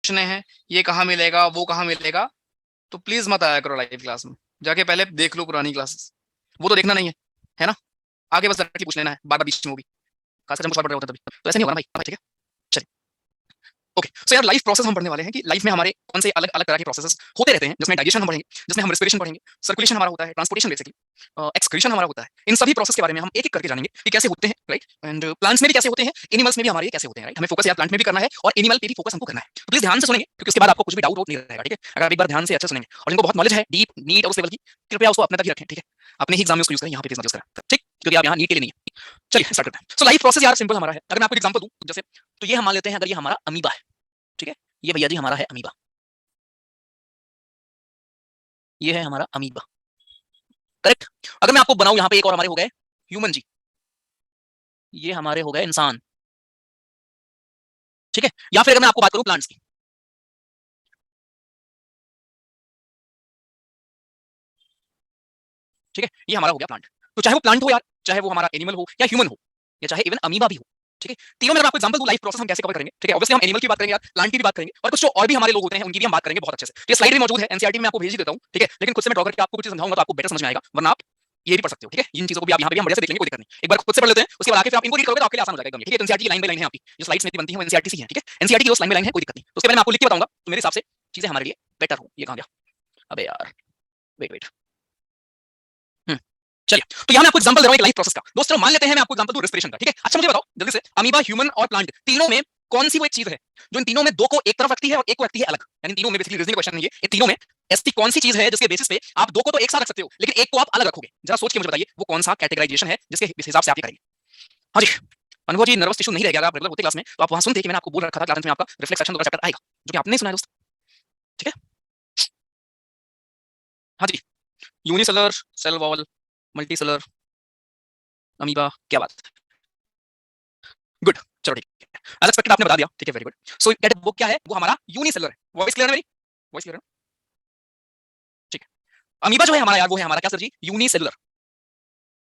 पूछने हैं ये कहाँ मिलेगा वो कहाँ मिलेगा, तो प्लीज मत आया करो लाइव क्लास में। जाके पहले देख लो पुरानी क्लासेस, वो तो देखना नहीं है ना। आगे बस डायरेक्टली पूछ लेना है बार बार बीच में वो भी, खासकर जब हम पढ़ रहे होते हैं तभी। तो ऐसा नहीं होगा ना भाई, ठीक है। चलिए, ओके। सो यार लाइफ प्रोसेस हम पढ़ने वाले हैं कि लाइफ में हमारे कौन से अलग अलग तरह के प्रोसेसेस होते रहते हैं, जिसमें डाइजेशन हम पढ़ेंगे, जिसमें हम रेस्पिरेशन पढ़ेंगे, सर्कुलेशन हमारा होता है, ट्रांसपोर्टेशन बेसिकली, एक्सक्रीशन हमारा होता है। इन सभी प्रोसेस के बारे में हम एक एक करके जानेंगे कि कैसे होते हैं, राइट। एंड प्लांट्स में भी कैसे होते हैं, एनिमल्स में भी हमारे कैसे होते हैं, राइट। हमें फोकस यार प्लांट में भी करना है और एनिमल पे भी फोकस हमको करना है। तो प्लीज ध्यान से सुनेंगे क्योंकि उसके बाद आपको कुछ भी डाउट नहीं रहेगा, ठीक है। अगर आप एक बार ध्यान से अच्छे सुनेंगे और जिनको बहुत नॉलेज है डीप नीट और उस लेवल की, कृपया उसको अपने तक ही रखें, ठीक है। अपने ही एग्जाम में उसको यूज करें, यहाँ पे यूज करें, ठीक, क्योंकि आप यहाँ नीट के लिए नहीं है। चलिए स्टार्ट करते हैं। सो लाइफ प्रोसेस यार सिंपल हमारा है। अगर मैं आपको एग्जांपल दूं जैसे, तो ये हम मान लेते हैं अगर ये हमारा अमीबा है, ठीक है। ये भैया जी हमारा है अमीबा, ये है हमारा अमीबा, करेक्ट। अगर मैं आपको बनाऊं यहाँ पे एक और हमारे हो गए ह्यूमन जी, ये हमारे हो गए इंसान, ठीक है। या फिर अगर मैं आपको बात करूं प्लांट्स की, ठीक है, ये हमारा हो गया प्लांट। तो चाहे वो प्लांट हो यार, चाहे वो हमारा एनिमल हो या ह्यूमन हो, या चाहे इवन अमीबा भी हो, ठीक है। तीनों में मैं आपको एग्जांपल दूं लाइफ प्रोसेस हम कैसे कवर करेंगे, ठीक है। ऑब्वियसली हम एनिमल की बात करेंगे यार, प्लांट की भी बात करेंगे, और कुछ जो और भी हमारे लोग होते हैं उनकी भी हम बात करेंगे बहुत अच्छे से। ये स्लाइड भी मौजूद है, एनसीईआरटी में आपको भेज ही देता हूं, ठीक है। लेकिन खुद से मैं ड्रॉ करके आपको कुछ समझाऊंगा तो आपको बेटर समझ में आएगा, वरना आप ये भी पढ़ सकते हो, ठीक है। इन चीजों को भी आप यहाँ पे भी हम बढ़िया से देख लेंगे, कोई दिक्कत नहीं। एक बार खुद से पढ़ लेते हैं, उसके बाद आके फिर आप इनको रीड करोगे तो आपके लिए आसान हो जाएगा, ठीक है। एनसीईआरटी की लाइन बाय लाइन है आपकी, जो स्लाइड्स में बनती है वो एनसीईआरटी से है, ठीक है। एनसीईआरटी की उस लाइन बाय लाइन है, कोई दिक्कत नहीं। तो उसके बारे में आपको लिख के बताऊंगा तो मेरे हिसाब से चीजें हमारे लिए बेटर हो। ये कहां गया, अबे यार, वेट वेट, चलिए। तो यहाँ मैं आपको एग्जांपल दे रहा हूं एक लाइफ प्रोसेस का। दोस्तों मान लेते हैं मैं आपको एग्जांपल दूं रेस्पिरेशन का, ठीक है। अच्छा मुझे बताओ जल्दी से, अमीबा, ह्यूमन और प्लांट, तीनों में कौन सी वो एक चीज है जो इन तीनों में दो को एक तरफ रखती है और एक को रखती है अलग। यानी तीनों में बेसिकली रीजनिंग क्वेश्चन है ये, इन तीनों में ऐसी कौन सी चीज है जिसके बेसिस पे आप दो को तो एक साथ रख सकते हो लेकिन एक को आप अलग रखोगे। जरा सोच के मुझे बताइए वो कौन सा कैटेगराइजेशन है जिसके हिसाब से आप ये करेंगे। हाँ जी, अनुभव जी नर्वस टिश्यू नहीं रह गया। आप रेगुलर होते क्लास में तो आप वहां सुनते कि मैंने आपको बोल रखा था क्लास में आपका रिफ्लेक्स एक्शन चैप्टर आएगा, जो कि आपने नहीं सुना है दोस्त, ठीक है। हाँ जी, unicellular, cell wall, multicellular, amoeba, क्या बात, गुड। चलो ठीक है, अनएक्सपेक्टेड आपने बता दिया, ठीक है, वेरी गुड। सो वो क्या है, वो हमारा यूनिसेलर है। वॉइस क्लियर है मेरी, वॉइस क्लियर है, ठीक है। अमीबा जो है हमारा यार, वो है हमारा क्या सर जी, यूनिसेलुलर।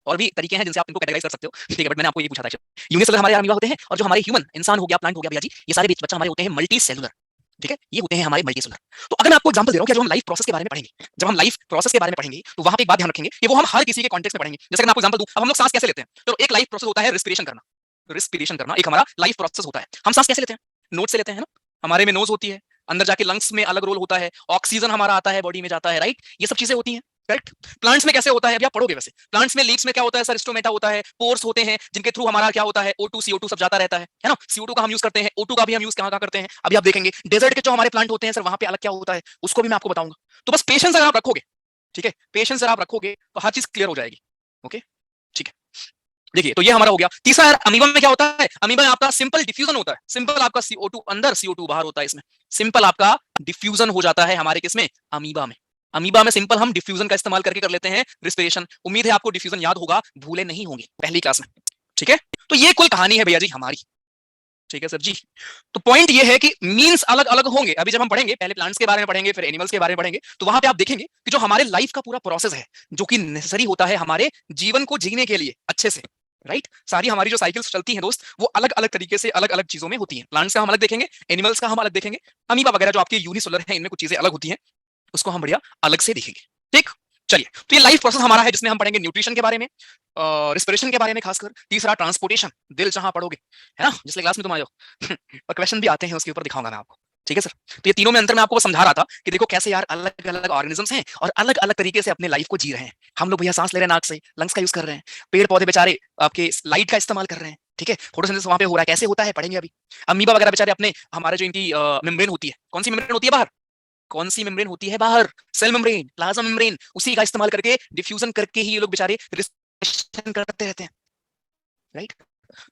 और भी तरीके हैं जिनसे आप इनको कैटेगराइज कर सकते हो, ठीक है, बट मैंने आपको ये पूछा था। यूनिसेलुलर हमारे अमीबा होते हैं, और जो हमारे ह्यूमन, इंसान हो गया, प्लांट हो गया भैया जी, ये सारे बच्चा हमारे होते हैं मल्टी सेलुलर, ठीक है। ये होते हैं हमारे मल्टी सेलुलर। तो अगर मैं आपको एग्जांपल दे रहा हूं कि जब हम लाइफ प्रोसेस के बारे में पढ़ेंगे, जब हम लाइफ प्रोसेस के बारे में पढ़ेंगे तो वहां पे एक बात ध्यान रखेंगे कि वो हम हर किसी के कॉन्टेक्स्ट में पढ़ेंगे। जैसे मैं आपको एग्जांपल दूं, अब हम लोग सांस कैसे लेते हैं, तो एक लाइफ प्रोसेस होता है रिस्पिरेशन करना, रिस्पिरेशन करना एक हमारा लाइफ प्रोसेस होता है। हम सांस कैसे लेते हैं, नोज से लेते हैं ना, हमारे में नोज होती है, अंदर जाके लंग्स में अलग रोल होता है, ऑक्सीजन हमारा आता है बॉडी में जाता है, राइट। ये सब चीजें होती हैं, करेक्ट। प्लांट्स में कैसे होता है, अभी आप पढ़ोगे वैसे। प्लांट्स में लीव्स में क्या होता है सर, स्टोमेटा होता है, पोर्स होते हैं जिनके थ्रू हमारा क्या होता है, O2 CO2 सब जाता रहता है ना। CO2 का हम यूज करते हैं, O2 का भी हम यूज कहाँ करते हैं, अभी आप देखेंगे। डेजर्ट के जो हमारे प्लांट होते हैं सर, वहां पे अलग क्या होता है उसको भी मैं आपको बताऊंगा। तो बस पेशेंस अगर आप रखोगे, ठीक है, पेशेंस अगर आप रखोगे तो हर चीज क्लियर हो जाएगी, ओके, ठीक है। देखिए तो ये हमारा हो गया। तीसरा यार, अमीबा में क्या होता है, अमीबा में आपका सिंपल डिफ्यूजन होता है। सिंपल आपका CO2 अंदर, CO2 बाहर होता है इसमें। सिंपल आपका डिफ्यूजन हो जाता है हमारे किसमें, अमीबा में। अमीबा में सिंपल हम डिफ्यूजन का इस्तेमाल करके कर लेते हैं रिस्पिरेशन। उम्मीद है आपको डिफ्यूजन याद होगा, भूले नहीं होंगे पहली क्लास में, ठीक है। तो ये कुल कहानी है भैया जी हमारी, ठीक है सर जी। तो पॉइंट ये है कि मीन्स अलग अलग होंगे। अभी जब हम पढ़ेंगे, पहले प्लांट्स के बारे में पढ़ेंगे, फिर एनिमल्स के बारे में पढ़ेंगे, तो वहां पे आप देखेंगे कि जो हमारे लाइफ का पूरा प्रोसेस है, जो कि नेसेसरी होता है हमारे जीवन को जीने के लिए अच्छे से, राइट। सारी हमारी जो साइकिल्स चलती हैं दोस्त, वो अलग अलग तरीके से अलग अलग चीजों में होती हैं। प्लांट्स का हम अलग देखेंगे, एनिमल्स का हम अलग देखेंगे, अमीबा वगैरह जो आपके यूनिसेलुलर है, इनमें कुछ चीजें अलग होती हैं, उसको हम बढ़िया अलग से देखेंगे, ठीक। चलिए, तो ये लाइफ प्रोसेस हमारा है जिसमें हम पढ़ेंगे न्यूट्रिशन के बारे में, रिस्पिरेशन के बारे में खासकर, तीसरा ट्रांसपोर्टेशन, दिल जहां पढ़ोगे, है ना, जिसले क्लास में तुम आए हो और क्वेश्चन भी आते हैं उसके ऊपर दिखाऊंगा मैं आपको, ठीक है सर। तो ये तीनों में अंतर मैं आपको समझा रहा था कि देखो कैसे यार अलग अलग ऑर्गेनिजम्स हैं और अलग अलग तरीके से अपने लाइफ को जी रहे हैं। हम लोग भैया सांस ले रहे हैं नाक से, लंग्स का यूज कर रहे हैं, पेड़ पौधे बेचारे आपके लाइट का इस्तेमाल कर रहे हैं, ठीक है। फोटोसिंथेसिस वहां पे हो रहा है, कैसे होता है पढ़ेंगे अभी। अमीबा वगैरह बेचारे अपने, हमारे जो इनकी मेम्ब्रेन होती है, कौन सी मेम्ब्रेन होती है बाहर, कौन सी मेम्ब्रेन होती है बाहर, सेल मेम्ब्रेन, प्लाज्मा मेम्ब्रेन, उसी का इस्तेमाल करके डिफ्यूजन करके ही ये लोग बेचारे रिस्पिरेशन करते रहते हैं, राइट।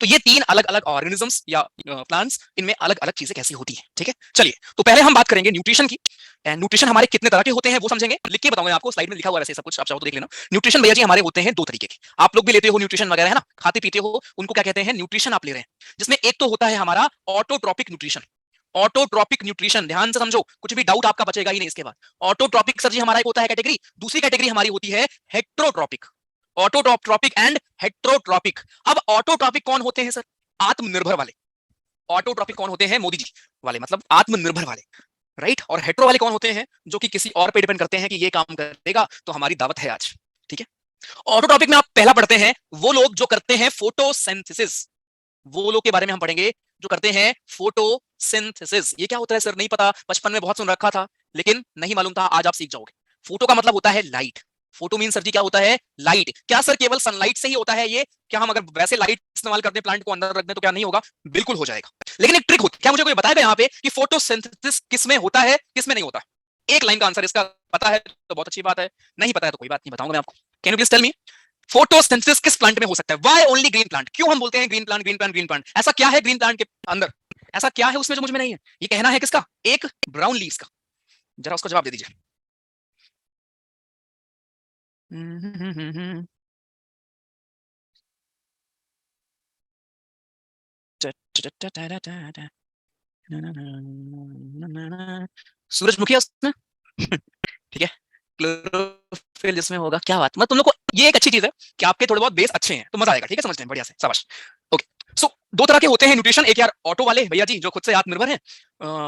तो ये तीन अलग अलग ऑर्गेनिजम्स या प्लांट्स, इनमें अलग अलग चीजें कैसी होती हैं, ठीक है। चलिए, तो पहले हम बात करेंगे न्यूट्रिशन की। न्यूट्रिशन हमारे कितने तरह के होते हैं वो समझेंगे, लिख के बताऊंगा आपको, स्लाइड में लिखा हुआ है वैसे सब कुछ, आप चाहो तो देख लेना। न्यूट्रिशन भैया जी हमारे होते हैं दो तरीके के, आप लोग भी लेते हो न्यूट्रिशन वगैरह, है ना, खाते पीते हो, उनको क्या कहते हैं, न्यूट्रिशन आप ले रहे हैं। जिसमें एक तो होता है हमारा ऑटोट्रॉपिक न्यूट्रिशन। ऑटोट्रॉपिक न्यूट्रिशन, ध्यान से समझो, कुछ भी डाउट आपका बचेगा ही नहीं इसके बाद। ऑटोट्रॉपिक सर जी हमारा एक होता है कैटेगरी, दूसरी कैटेगरी हमारी होती है हेट्रोट्रॉपिक। Autotrophic and heterotrophic. अब ऑटोट्रॉपिक कौन होते हैं सर, आत्मनिर्भर वाले, ऑटोट्रॉपिक कौन होते हैं? मोदी जी वाले, मतलब आत्मनिर्भर वाले, राइट। और हेट्रो वाले कौन होते हैं? जो कि किसी और पे डिपेंड करते हैं कि ये काम करेगा तो हमारी दावत है आज, ठीक है। ऑटोट्रॉपिक में आप पहला पढ़ते हैं वो लोग जो करते हैं फोटोसिंथेसिस, वो लोग के बारे में हम पढ़ेंगे जो करते हैं फोटोसिंथेसिस। ये क्या होता है सर? नहीं पता, बचपन में बहुत सुन रखा था लेकिन नहीं मालूम था, आज आप सीख जाओगे। फोटो का मतलब होता है लाइट। फोटो मीन सर जी क्या होता है? लाइट। क्या सर केवल सनलाइट से ही होता है ये? क्या हम अगर वैसे लाइट इस्तेमाल करते हैं प्लांट को अंदर रख दें तो क्या नहीं होगा? बिल्कुल हो जाएगा। लेकिन एक ट्रिक होती है। क्या मुझे कोई बताएगा यहाँ पे कि फोटोसिंथेसिस किस में होता है, किस में नहीं होता? एक लाइन का आंसर इसका पता है तो बहुत अच्छी बात है, नहीं पता है तो कोई बात नहीं, बताऊंगा मैं आपको। Can you please tell me photosynthesis किस प्लांट में हो सकता है? Why only green plant? क्यों हम बोलते हैं green plant green plant green plant? ऐसा क्या है ग्रीन प्लांट के अंदर? ऐसा क्या है उसमें जो मुझ में नहीं है? ये कहना है किसका? एक ब्राउन लीव्स का। जरा उसको जवाब दे दीजिए। सूरजमुखी है उसमें। ठीक है। क्लोरोफिल जिसमें होगा, क्या बात। मतलब तुम लोग को ये एक अच्छी चीज है कि आपके थोड़े बहुत बेस अच्छे हैं तो मजा आएगा, ठीक है, समझने में बढ़िया से, शाबाश। ओके, सो दो तरह के होते हैं न्यूट्रिशन। एक यार ऑटो वाले भैया जी जो खुद से आत्मनिर्भर हैं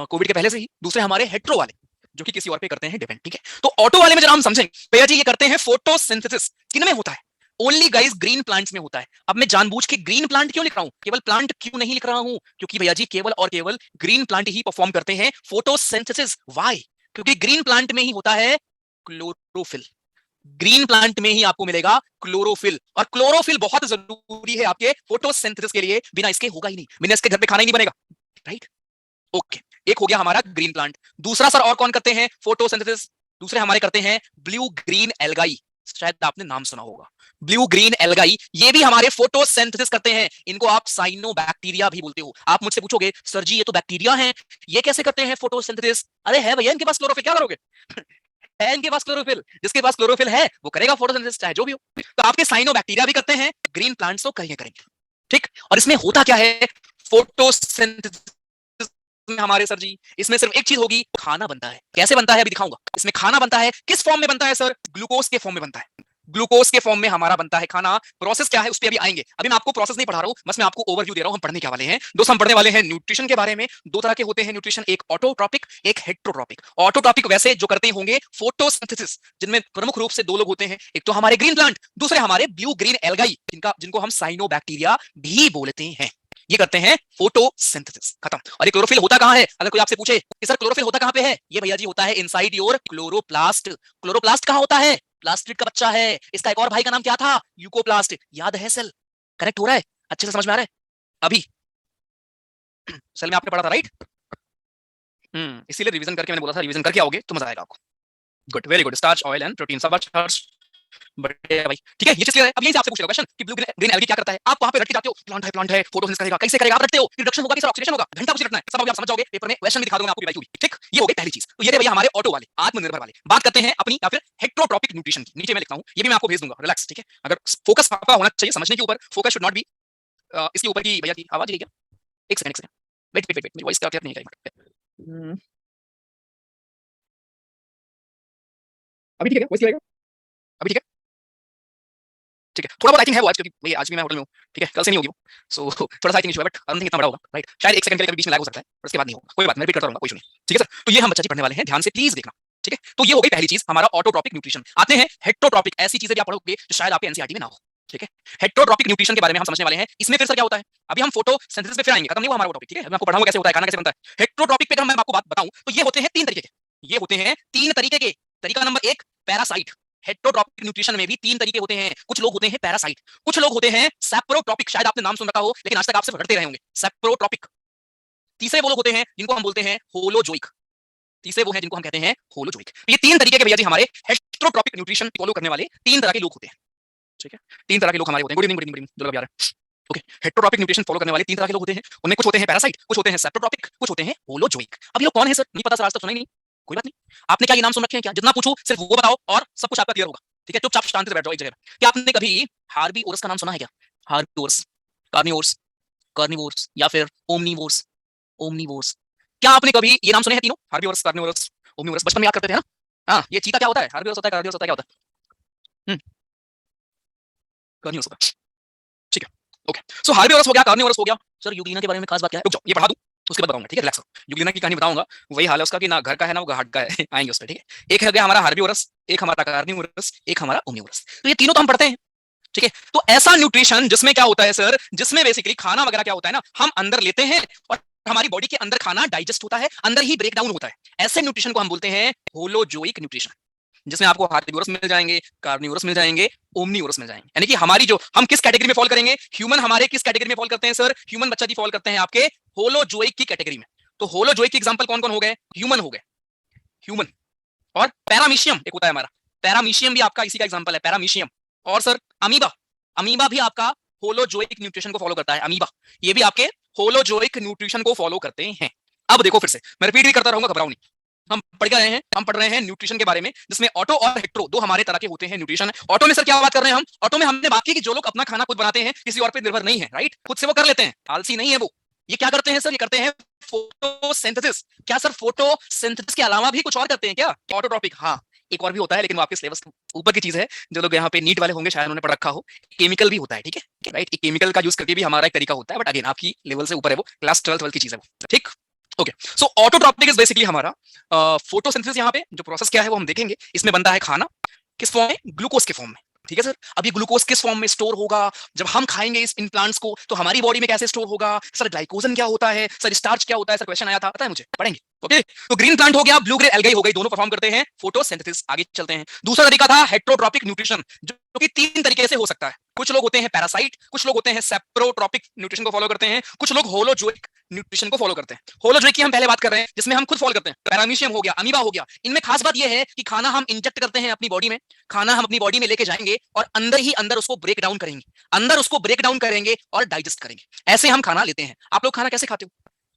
कोविड के पहले से ही। दूसरे हमारे हेट्रो वाले जो कि किसी और पे करते हैं डिपेंड, ठीक है। तो ऑटो वाले में जरा हम समझें भैया जी, ये करते हैं फोटोसिंथेसिस। किन में होता है? ओनली गाइस ग्रीन प्लांट्स में होता है। अब मैं जानबूझ के ग्रीन प्लांट क्यों लिख रहा हूं, केवल प्लांट क्यों नहीं लिख रहा हूं? क्योंकि भैया जी केवल और केवल ग्रीन प्लांट ही परफॉर्म करते हैं फोटोसिंथेसिस। व्हाई? क्योंकि ग्रीन प्लांट में ही होता है क्लोरोफिल। ग्रीन प्लांट में ही आपको मिलेगा क्लोरोफिल, और क्लोरोफिल बहुत जरूरी है आपके फोटोसिंथेसिस के लिए। बिना इसके होगा ही नहीं, बिना इसके घर पे खाना ही नहीं बनेगा, राइट। ओके, एक हो गया हमारा ग्रीन प्लांट। दूसरा सर और कौन करते हैं फोटोसिंथेसिस? दूसरे हमारे करते हैं ब्लू ग्रीन एल्गाई। शायद आपने नाम सुना होगा, ब्लू ग्रीन एल्गाई। ये भी हमारे फोटोसिंथेसिस करते हैं। इनको आप साइनोबैक्टीरिया भी बोलते हो। आप मुझसे पूछोगे सर जी ये तो बैक्टीरिया हैं, ये कैसे करते हैं फोटोसिंथेसिस? अरे है भैया इनके पास क्लोरोफिल, क्या करोगे? है इनके पास क्लोरोफिल। जिसके पास क्लोरोफिल है वो करेगा फोटोसिंथेसिस, चाहे जो भी हो। तो आपके साइनोबैक्टीरिया भी करते हैं, ग्रीन प्लांट्स तो करेंगे करेंगे, ठीक। और इसमें होता क्या है फोटोसिंथेसिस में हमारे सर जी? इसमें सिर्फ एक चीज होगी, खाना बनता है। कैसे बनता है अभी दिखाऊंगा। इसमें खाना बनता है, किस फॉर्म में बनता है सर? ग्लूकोज के फॉर्म में बनता है। ग्लूकोज के फॉर्म में हमारा बनता है खाना। प्रोसेस क्या है उस पर अभी आएंगे। अभी मैं आपको प्रोसेस नहीं पढ़ा रहा हूं, बस मैं आपको ओवरव्यू दे रहा हूं। हम पढ़ने क्या वाले हैं दोस्त? हम पढ़ने वाले हैं न्यूट्रिशन के बारे में। दो तरह के होते हैं न्यूट्रिशन, एक ऑटोट्रॉपिक, एक हेट्रोट्रॉपिक। ऑटोट्रॉपिक वैसे जो करते होंगे फोटोसिंथेसिस, जिनमें प्रमुख रूप से दो लोग होते हैं, एक तो हमारे ग्रीन प्लांट, दूसरे हमारे ब्लू ग्रीन एल्गाई, जिनको हम साइनोबैक्टीरिया भी बोलते हैं। ये करते हैं फोटोसिंथेसिस, खत्म। और ये क्लोरोफिल होता कहां है? अगर कोई आपसे पूछे कि सर क्लोरोफिल होता कहां पे है, ये भैया जी होता है इनसाइड योर क्लोरोप्लास्ट। क्लोरोप्लास्ट कहां होता है? प्लास्टिक का बच्चा है। इसका एक और भाई का नाम क्या था? यूकोप्लास्ट। याद है सेल? करेक्ट हो रहा है? अच्छे से समझ में आ रहा है? अभी सेल में आपने पढ़ा था, राइट? इसीलिए रिवीजन करके मैंने बोला था, रिवीजन करके आओगे तो मजा आएगा आपको। Good, very good. Starch, oil and protein, सब बढ़िया भाई, ठीक है। ये चीज क्लियर है। अब यही से आपसे पूछ रहा क्वेश्चन कि ब्लू ग्रीन एल्गी क्या करता है। आप वहां पे रट के जाते हो, प्लांट है फोटोसिंथेसिस करेगा। कैसे करेगा? आप रटते हो, रिडक्शन होगा कि सर ऑक्सीडेशन होगा, घंटा कुछ रटना है, सब अभी आप समझ जाओगे। पेपर में क्वेश्चन भी दिखा दूंगा आपको, भी ठीक। ये हो गई पहली चीज। तो ये भैया हमारे ऑटो वाले, आत्मनिर्भर वाले। बात करते हैं अपनी या फिर हेट्रोट्रॉपिक न्यूट्रिशन की। नीचे मैं लिखता हूं, ये भी मैं आपको भेज दूंगा, रिलैक्स, ठीक है। अगर फोकस आपका होना चाहिए समझने के ऊपर, फोकस शुड नॉट बी इसके ऊपर की भैया की आवाज क्या? एक सेकंड, एक सेकंड, वेट वेट वेट, मेरी वॉइस का क्या नहीं है। अभी ठीक है, वॉइस क्लियर है? अभी ठीक है? ठीक है, थोड़ा बहुत आई थिंक है वो आज, क्योंकि भाई आज भी मैं होटल में हूँ, ठीक है, कल से नहीं होगी वो। सो थोड़ा सा आई थिंक इशू है, बट आई डोंट थिंक इतना बड़ा होगा, राइट। शायद एक सेकंड के लिए कभी बीच में लैग हो सकता है, और उसके बाद नहीं होगा, कोई बात नहीं, रिपीट करता रहूंगा, कोई इशू नहीं, ठीक है सर। तो ये हम बच्चा जी पढ़ने वाले हैं, ध्यान से प्लीज देखना, ठीक है। तो ये हो गई पहली चीज, हमारा ऑटोट्रॉपिक न्यूट्रिशन। आते हैं हेट्रोट्रॉपिक, ऐसी चीजें भी आप पढ़ोगे जो शायद आपके एनसीईआरटी में ना हो, ठीक है। हेट्रोट्रॉपिक न्यूट्रिशन के बारे में हम समझने वाले हैं। इसमें फिर सर क्या होता है? अभी हम फोटोसिंथेसिस पे फिर आएंगे, खत्म नहीं हुआ हमारा टॉपिक, ठीक है। मैं आपको पढ़ाऊंगा कैसे होता है, खाना कैसे बनता है। हेट्रोट्रॉपिक पे अगर मैं आपको बात बताऊं तो ये होते हैं तीन तरीके के। ये होते हैं तीन तरीके के। तरीका नंबर एक, पैरासाइट। हेट्रोट्रॉपिक न्यूट्रिशन में भी तीन तरीके होते हैं। कुछ लोग होते हैं पैरासाइट, कुछ लोग होते हैं सैप्रोट्रॉपिक। शायद आपने नाम सुन रखा हो लेकिन आज तक आप सिर्फ रटते रहे होंगे, सैप्रोट्रॉपिक। तीसरे वो लोग होते हैं जिनको हम बोलते हैं होलोजोइक। तीसरे वो हैं जिनको हम कहते हैं होलोजोइक। ये तीन तरीके के भैया जी हमारे हेट्रोट्रॉपिक न्यूट्रिशन फॉलो करने वाले तीन तरह के लोग होते हैं, ठीक है। तीन तरह के लोग हमारे होते हैं। गुड इवनिंग, गुड इवनिंग, जो लोग आ रहे हैं, ओके। हेट्रोट्रॉपिक न्यूट्रिशन फॉलो करने वाले तीन तरह के लोग होते हैं। उनमें कुछ होते हैं पैरासाइट, कुछ होते हैं सैप्रोट्रॉपिक, कुछ होते हैं होलोजोइक। अब ये लोग कौन है सर? नहीं पता सर, आज तक सुना ही नहीं। कोई बात नहीं, आपने क्या ये नाम सुन रखे हैं क्या? जितना पूछूं सिर्फ वो बताओ और सब कुछ आपका क्लियर होगा, ठीक है। चुपचाप शांति से बैठ जाओ एक जगह। क्या आपने कभी हार्बीवोरस का नाम सुना है क्या? हार्बीवोरस, कार्निवोरस, कार्निवोरस, या फिर ओमनीवोरस, ओमनीवोरस। क्या आपने कभी ये नाम सुने हैं तीनों? Herbivores, carnivorous, omnivorous. बचपन में याद करते थे ना? हाँ, ये चीता क्या होता है? हार्बीवोरस होता है, कार्निवोरस होता है, क्या होता है? कार्निवोरस होता है, ठीक है। ओके, सो हार्बिवोरस हो गया, कार्निवोरस हो गया। सर यूग्लिना के बारे में खास बात क्या है? रुक जाओ, ये पढ़ा दूं, उसके बाद बताऊंगा, ठीक है? रिलैक्स करो। यूग्लिना की कहानी बताऊंगा, वही हाल है उसका कि ना घर का है ना वो हाट का है। आएंगे उस पर, ठीक है? एक है गया हमारा हार्बिवोरस, एक हमारा कार्निवोरस, एक हमारा ओमनिवोरस। तो ये तीनों तो हम पढ़ते हैं, ठीक है? तो ऐसा न्यूट्रिशन जिसमें क्या होता है सर, जिसमें बेसिकली खाना वगैरह क्या होता है ना, हम अंदर लेते हैं और हमारी बॉडी के अंदर खाना डाइजेस्ट होता है, अंदर ही ब्रेक डाउन होता है। ऐसे न्यूट्रिशन को हम बोलते हैं होलोजोइक न्यूट्रिशन, जिसमें आपको हार्बिवोरस मिल जाएंगे, कार्निवोरस मिल जाएंगे, ओमनिवोरस मिल जाएंगे। यानी कि हमारी जो हम किस कैटेगरी में फॉल करेंगे, ह्यूमन हमारे किस कैटेगरी में फॉल करते हैं सर? ह्यूमन बच्चा जी फॉल करते हैं आपके होलोजोइक की कैटेगरी में। तो होलोजोइक की एग्जांपल कौन कौन हो गए? ह्यूमन हो गए, ह्यूमन। और पैरामीशियम एक होता है हमारा, पैरामीशियम भी आपका इसी का एग्जांपल है, पैरामीशियम। और सर अमीबा, अमीबा भी आपका होलोजोइक न्यूट्रिशन को फॉलो करता है, अमीबा। ये भी आपके होलोजोइक न्यूट्रिशन को फॉलो करते हैं। अब देखो फिर से मैं रिपीट भी करता रहूंगा, घबराओ नहीं। हम पढ़ रहे हैं न्यूट्रिशन के बारे में, जिसमें ऑटो और हेट्रो दो हमारे तरह के होते हैं न्यूट्रिशन। ऑटो में सर क्या बात कर रहे हैं हम? ऑटो में हमने बात की कि जो लोग अपना खाना खुद बनाते हैं, किसी और पे निर्भर नहीं है, राइट? खुद से वो कर लेते हैं, आलसी नहीं है वो। ये क्या करते हैं सर? ये करते हैं फोटोसिंथेसिस। क्या सर फोटोसिंथेसिस के अलावा भी कुछ और करते हैं क्या? ऑटोट्रॉपिक, हाँ एक और भी होता है, लेकिन वो आपके सिलेबस के ऊपर की चीज है। जो लोग यहाँ पे नीट वाले होंगे शायद उन्होंने पढ़ रखा हो। केमिकल भी होता है, ठीक है, राइट? एक केमिकल का यूज करके भी हमारा एक तरीका होता है, बट अगेन आपकी लेवल से ऊपर है, वो क्लास 12 की चीज है वो, ठीक? Okay, so autotrophic is basically हमारा फोटोसिंथेसिस। यहाँ पे जो प्रोसेस क्या है वो हम देखेंगे। इसमें बनता है खाना किस फॉर्म में? ग्लूकोज के फॉर्म में, ठीक है सर? अब ये ग्लूकोज किस फॉर्म में स्टोर होगा? जब हम खाएंगे इन प्लांट्स को तो हमारी बॉडी में कैसे स्टोर होगा? सर ग्लाइकोजन क्या होता है? सर स्टार्च क्या होता है? सर क्वेश्चन आया था, पता है मुझे, पढ़ेंगे। ओके, तो ग्रीन प्लांट हो गया, ब्लू ग्रे एल्गाई हो गई, दोनों परफॉर्म करते हैं फोटोसिंथेसिस। आगे चलते हैं। दूसरा तरीका था हेट्रोट्रॉपिक न्यूट्रिशन, जो कि तीन तरीके से हो सकता है। कुछ लोग होते हैं पैरासाइट, कुछ लोग होते हैं सेप्रोट्रॉपिक न्यूट्रिशन को फॉलो करते हैं, कुछ लोग होलोजोइक न्यूट्रिशन को फॉलो करते हैं। होलोजोइक की हम पहले बात कर रहे हैं, जिसमें हम खुद फॉलो करते हैं। पैरामीशियम हो गया, अमीबा हो गया। इनमें खास बात यह है कि खाना हम इंजेक्ट करते हैं अपनी बॉडी में, खाना हम अपनी बॉडी में लेके जाएंगे और अंदर ही अंदर उसको ब्रेक डाउन करेंगे, अंदर उसको ब्रेक डाउन करेंगे और डाइजेस्ट करेंगे। ऐसे हम खाना लेते हैं। आप लोग खाना कैसे खाते हो?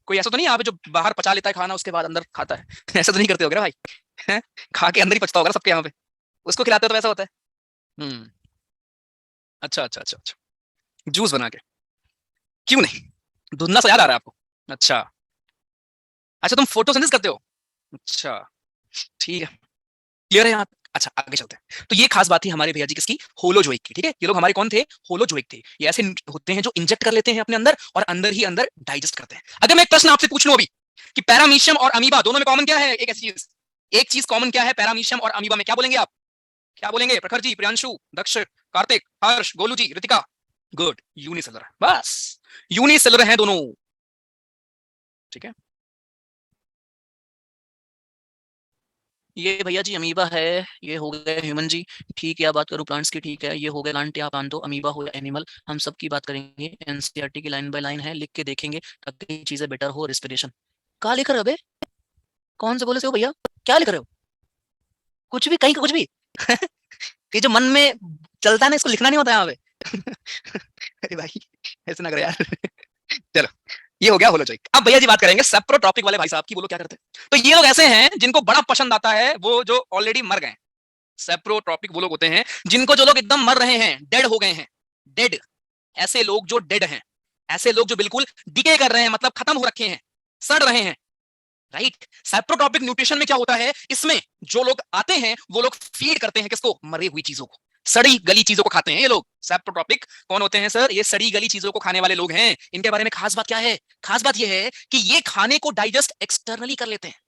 कोई ऐसा तो नहीं है जो बाहर पचा लेता है खाना उसके बाद अंदर खाता है? ऐसा तो नहीं करते होगे ना भाई? खा के अंदर ही पचता होगा सबके यहाँ पे, उसको खिलाते हो तो वैसा होता है। हम्म, अच्छा अच्छा अच्छा अच्छा, जूस बना के? क्यों नहीं? धुंधला सा याद आ रहा है आपको? अच्छा अच्छा, तुम फोटोसिंथेसिस करते हो? अच्छा, ठीक है, क्लियर है यहाँ तक? अच्छा आगे चलते हैं। तो ये खास बात थी हमारे भैया जी किसकी? होलोजोइक की, ठीक है? ये लोग हमारे कौन थे? होलोजोइक थे। ये ऐसे होते हैं जो इंजेक्ट कर लेते हैं अपने अंदर और अंदर ही अंदर डाइजेस्ट करते हैं। अगर मैं एक प्रश्न आपसे पूछ लूं अभी कि पैरामीशियम और अमीबा दोनों में कॉमन क्या है? एक ऐसी चीज, एक चीज कॉमन क्या है पैरामीशियम और अमीबा में? क्या बोलेंगे आप? क्या बोलेंगे? प्रखर जी, प्रियांशु, दक्ष, कार्तिक, हर्ष, गोलू जी, रितिका? गुड, यूनिसेलुलर, बस यूनिसेलुलर है दोनों, ठीक है? ये भैया जी अमीबा है, ये हो गया ह्यूमन जी, ठीक है? बात करूं प्लांट्स की, ठीक है? ये हो गया प्लांट, आप मान दो अमीबा हो गया एनिमल। हम सब की बात करेंगे, एनसीईआरटी की लाइन बाय लाइन है, लिख के देखेंगे ताकि चीजें बेटर हो। रेस्पिरेशन कहाँ लिख रहे हो बे? कौन से बोले से हो भैया? क्या लिख रहे हो? कुछ भी, कहीं का कुछ भी। ये जो मन में चलता है ना, इसको लिखना नहीं होता यहाँ पे। अरे भाई ऐसे ना करो यार। चलो, ये हो गया होलोजोइक। अब भैया जी बात करेंगे सेप्रोट्रॉपिक वाले भाई साहब की। वो लोग क्या करते हैं? तो ये लोग ऐसे हैं जिनको बड़ा पसंद आता है वो जो ऑलरेडी मर गए। सेप्रोट्रॉपिक वो लोग होते हैं जिनको, जो लोग एकदम मर रहे हैं, डेड हो गए हैं, डेड। ऐसे लोग जो डेड हैं, ऐसे लोग जो बिल्कुल डिके कर रहे हैं, मतलब खत्म हो रखे हैं, सड़ रहे हैं, राइट? सेप्रोट्रॉपिक न्यूट्रिशन में क्या होता है? इसमें जो लोग आते हैं वो लोग फीड करते हैं किसको? मरी हुई चीजों को, सड़ी गली चीजों को खाते हैं ये लोग। सेप्रोट्रॉपिक कौन होते हैं सर? ये सड़ी गली चीजों को खाने वाले लोग हैं। इनके बारे में खास बात क्या है? खास बात यह है कि ये खाने को डाइजेस्ट एक्सटर्नली कर लेते हैं,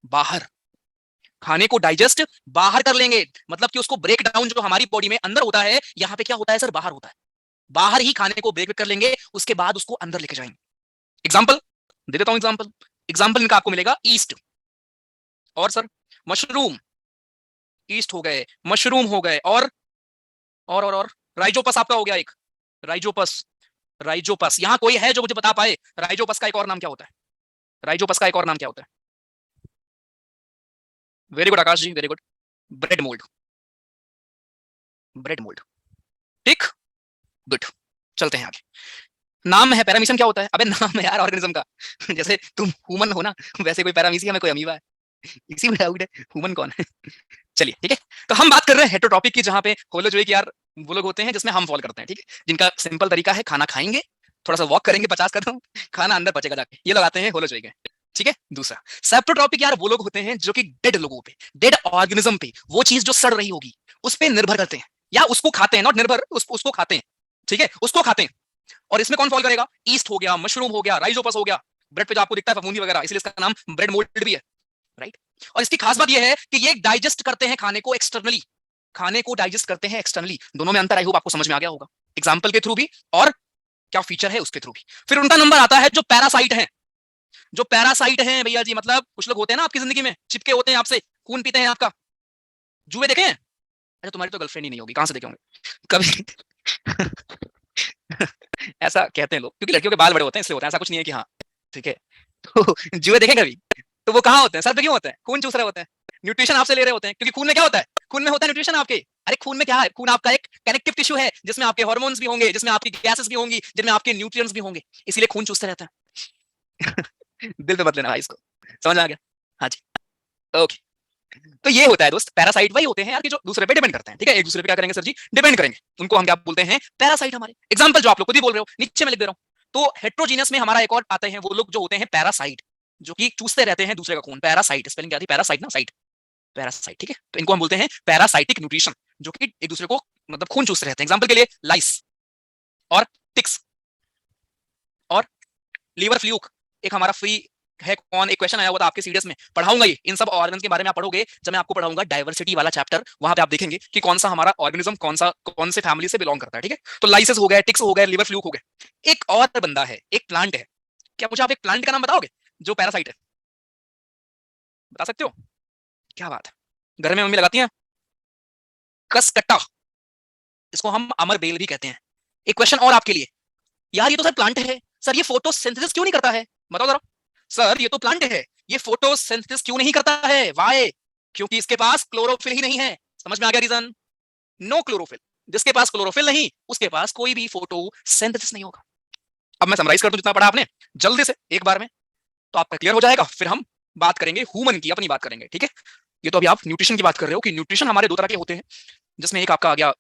बाहर। खाने को डाइजेस्ट बाहर कर लेंगे, मतलब कि उसको ब्रेक डाउन जो हमारी बॉडी में अंदर होता है, यहां पे क्या होता है सर? बाहर होता है। बाहर ही खाने को ब्रेक कर लेंगे, उसके बाद उसको अंदर लेके जाएंगे। एग्जाम्पल दे देता हूं, एग्जाम्पल। एग्जाम्पल इनका आपको मिलेगा ईस्ट, और सर मशरूम। ईस्ट हो गए, मशरूम हो गए, और राइजोपस आपका हो गया एक, राइजोपस। राइजोपस यहाँ कोई है जो मुझे बता पाए राइजोपस का एक और नाम क्या होता है? राइजोपस का एक और नाम क्या होता है? Very good Akash ji, very good. Bread mould, bread mould, ठीक, गुड। चलते हैं आगे। नाम है पैरामीशियम, क्या होता है? अबे नाम है यार ऑर्गेनिज्म का। जैसे तुम ह्यूमन हो ना, वैसे कोई पैरामीशियम है, कोई अमीबा है, इसी में डाउट है ह्यूमन कौन है। चलिए ठीक है, तो हम बात कर रहे हैं हेटेरोट्रॉपिक की, जहां पे होलोजोइक यार वो लोग होते हैं जिसमें हम फॉल करते हैं, ठीक है? जिनका सिंपल तरीका है, खाना खाएंगे, थोड़ा सा वॉक करेंगे 50 कदम, खाना अंदर पचेगा जाके, ये लोग आते हैं होलोजोइक है, ठीक है? दूसरा सेप्रोट्रॉपिक यार वो लोग होते हैं जो कि डेड लोगों पे, डेड ऑर्गेनिज्म पे, वो चीज जो सड़ रही होगी उस पे निर्भर करते हैं, या उसको खाते हैं, नॉट निर्भर, उसको खाते हैं, ठीक है? उसको खाते हैं। और इसमें कौन फॉल करेगा? ईस्ट हो गया, मशरूम हो गया, राइजोपस हो गया, ब्रेड पे जो आपको दिखता है फफूंदी वगैरह, इसलिए इसका नाम ब्रेड मोल्ड भी है, राइट। और इसकी खास बात यह है कि ये डाइजेस्ट करते हैं खाने को एक्सटर्नली, खाने को डाइजेस्ट करते हैं एक्सटर्नली। दोनों में अंतर आई होप आपको समझ में आ गया होगा, एग्जाम्पल के थ्रू भी और क्या फीचर है उसके थ्रू भी। फिर उनका नंबर आता है जो पैरासाइट है। जो पैरासाइट है भैया जी, मतलब कुछ लोग होते हैं ना आपकी जिंदगी में, चिपके होते हैं आपसे, खून पीते हैं आपका। जुए देखे हैं? अच्छा तुम्हारी तो गर्लफ्रेंड ही नहीं होगी, कहां से देखे होंगे कभी? ऐसा कहते हैं लोग, क्योंकि लड़कियों के बाल बड़े होते हैं इसलिए होता है, ऐसा कुछ नहीं है कि हाँ ठीक है। तो जुए देखे कभी? तो वो कहाँ होते हैं? सर पे क्यों होते हैं? खून चूस रहे होते हैं, न्यूट्रिशन आपसे ले रहे होते हैं, क्योंकि खून में क्या होता है? खून में होता है न्यूट्रिशन आपके। अरे खून में क्या है? खून आपका एक कनेक्टिव टिश्यू है, जिसमें आपके हार्मोन्स भी होंगे, जिसमें आपकी गैसेस भी होंगी, जिनमें आपके न्यूट्रिएंट्स भी होंगे, इसीलिए खून चूसते रहता है। दिल पे मत लेना भाई इसको, समझ आ गया? हाँ जी, ओके। तो ये होता है दोस्त, पैरासाइट वही होते हैं यार कि जो दूसरे पे डिपेंड करते हैं, ठीक है, एक दूसरे पे क्या करेंगे सर जी? डिपेंड करेंगे। उनको हम क्या बोलते हैं? पैरासाइट हमारे। एग्जांपल जो आप लोग खुद ही बोल रहे हो, नीचे मैं लिख दे रहा हूं। तो हेट्रोजीनियस में हमारा एक और आते हैं वो लोग जो होते हैं पैरासाइट, जो कि चूसते रहते हैं दूसरे का खून। पैरासाइट स्पेलिंग क्या थी? पैरासाइट ना, साइट, पैरासाइट, ठीक है। तो इनको हम बोलते हैं पैरासाइटिक न्यूट्रिशन, जो कि एक दूसरे को मतलब खून चूसते रहते हैं। एग्जांपल के लिए लाइस और टिक्स और लीवर फ्लूक। एक हमारा फ्री है कौन, एक क्वेश्चन आया हुआ था आपके सीडीएस में, पढ़ाऊंगा ये, इन सब ऑर्गन्स के बारे में आप पढ़ोगे जब मैं आपको पढ़ाऊंगा डाइवर्सिटी वाला चैप्टर, वहां पे आप देखेंगे कि कौन सा हमारा ऑर्गेनिज्म कौन से फैमिली से बिलोंग करता है, ठीक है। तो लाइसिस हो गए, टिक्स हो गए, लिवर फ्लूक हो गए। एक और बंदा है, एक प्लांट है। क्या मुझे आप एक प्लांट का नाम बताओगे जो पैरासाइट है? बता सकते हो? क्या बात है, घर में मम्मी लगाती हैं। कसकट्टा, इसको हम अमर बेल भी कहते हैं। एक क्वेश्चन और आपके लिए, यार ये तो सर प्लांट है, सर ये फोटोसिंथेसिस क्यों नहीं करता है? बताओ जरा। सर ये तो प्लांट है, ये फोटोसिंथेसिस क्यों नहीं करता है? वाई? क्योंकि इसके पास क्लोरोफिल ही नहीं है। समझ में आ गया रीजन? No chlorophyll. जिसके पास क्लोरोफिल नहीं, उसके पास कोई भी फोटोसिंथेसिस नहीं होगा। अब मैं समराइज कर दूं जितना पढ़ा आपने जल्दी से एक बार में, तो आपका क्लियर हो जाएगा। फिर हम बात करेंगे ह्यूमन की, अपनी बात करेंगे, ठीक है। ये तो अभी आप न्यूट्रिशन की बात कर रहे हो कि न्यूट्रिशन हमारे दो तरह के होते हैं, जिसमें एक आपका आ गया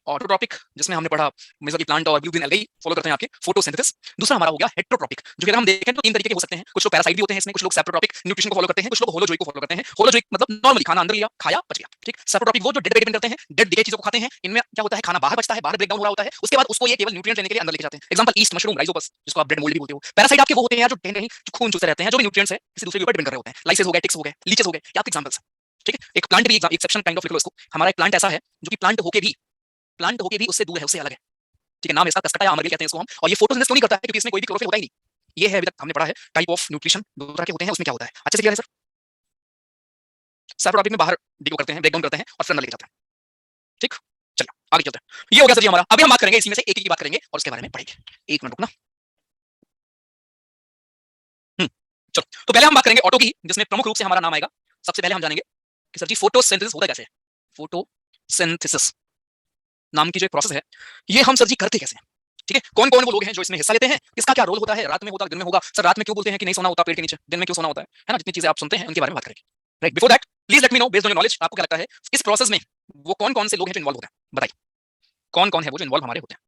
ऑटोट्रॉपिक, जिसमें हमने पढ़ा मेजर की प्लांट और ब्लू ग्रीन एल्गी फॉलो करते हैं आपके फोटोसिंथेसिस। दूसरा हमारा हो गया हेट्रोट्रॉपिक, जो कि अगर हम देखें तो तीन तरीके के हो सकते हैं। कुछ लोग पैरासाइट भी होते हैं इसमें, कुछ लोग सेप्रोट्रॉपिक न्यूट्रिशन को फॉलो करते हैं, कुछ लोग होलोजोइक को फॉलो करते हैं। होलोजोइक मतलब नॉर्मली खाना अंदर लिया, खाया, बच गया, ठीक। सेप्रोट्रॉपिक वो जो डेड पे डिपेंड करते हैं, डेड डिके चीजों को खाते हैं। इनमें क्या होता है? खाना बाहर बचता है, बाहर ब्रेक डाउन हो रहा होता है, उसके बाद उसको ये केवल न्यूट्रिएंट लेने के लिए अंदर लेके जाते हैं। एग्जांपल ईस्ट, मशरूम, राइजोपस, जिसको आप ब्रेड मोल्ड भी बोलते हो। पैरासाइट आपके वो होते हैं यार जो कहीं खून चूसते रहते हैं, जो भी न्यूट्रिएंट्स है किसी दूसरे के ऊपर डिपेंड कर रहे होते हैं। लाइसेस हो गए, टिक्स हो गए, लीचेस हो गए, ये आपके एग्जांपल्स हैं, ठीक है। एक प्लांट भी एक सेक्शन काइंड ऑफ लिख लो इसको। हमारा एक प्लांट ऐसा है जो कि प्लांट होके भी उससे दूर है, उससे अलग है, ठीक है। नाम इसका कसकटा या अमरगिल कहते हैं इसको हम। और ये फोटोसिंथेसिस क्यों नहीं करता है? क्योंकि इसमें कोई भी क्लोरोफिल होता ही नहीं। ये है अभी तक हमने पढ़ा है टाइप ऑफ न्यूट्रिशन दो तरह के होते हैं, उसमें क्या होता है अच्छे से क्लियर है सर? सेप्रोटॉपिक में बाहर डिको करते हैं, ब्रेक डाउन करते हैं और फिर अंदर लेके जाते हैं, ठीक। चलिए आगे चलते हैं। ये हो गया सर जी हमारा। अभी हम बात करेंगे इसी में से एक की बात करेंगे और उसके बारे में पढ़ेंगे। एक मिनट रुकना। चलो तो पहले हम बात करेंगे ऑटो की, जिसमें प्रमुख रूप से हमारा नाम आएगा। सबसे पहले हम जानेंगे कि सर जी फोटोसिंथेसिस होता कैसे है। फोटोसिंथेसिस नाम की जो एक प्रोसेस है, ये हम सर जी करते कैसे हैं, ठीक है। कौन कौन वो लोग हैं जो इसमें हिस्सा लेते हैं, इसका क्या रोल होता है, रात में होता है, दिन में होगा? सर रात में क्यों बोलते हैं कि नहीं सोना होता पेड़ के नीचे, दिन में क्यों सोना होता है ना? जितनी चीजें आप सुनते हैं उनके बारे में बात करेंगे, right. Before that please let me know based on your knowledge, आपको क्या लगता है इस प्रोसेस में वो कौन कौन से लोग हैं जो इन्वॉल्व होते हैं? बताइए कौन कौन है वो जो इन्वॉल्व हमारे होते हैं?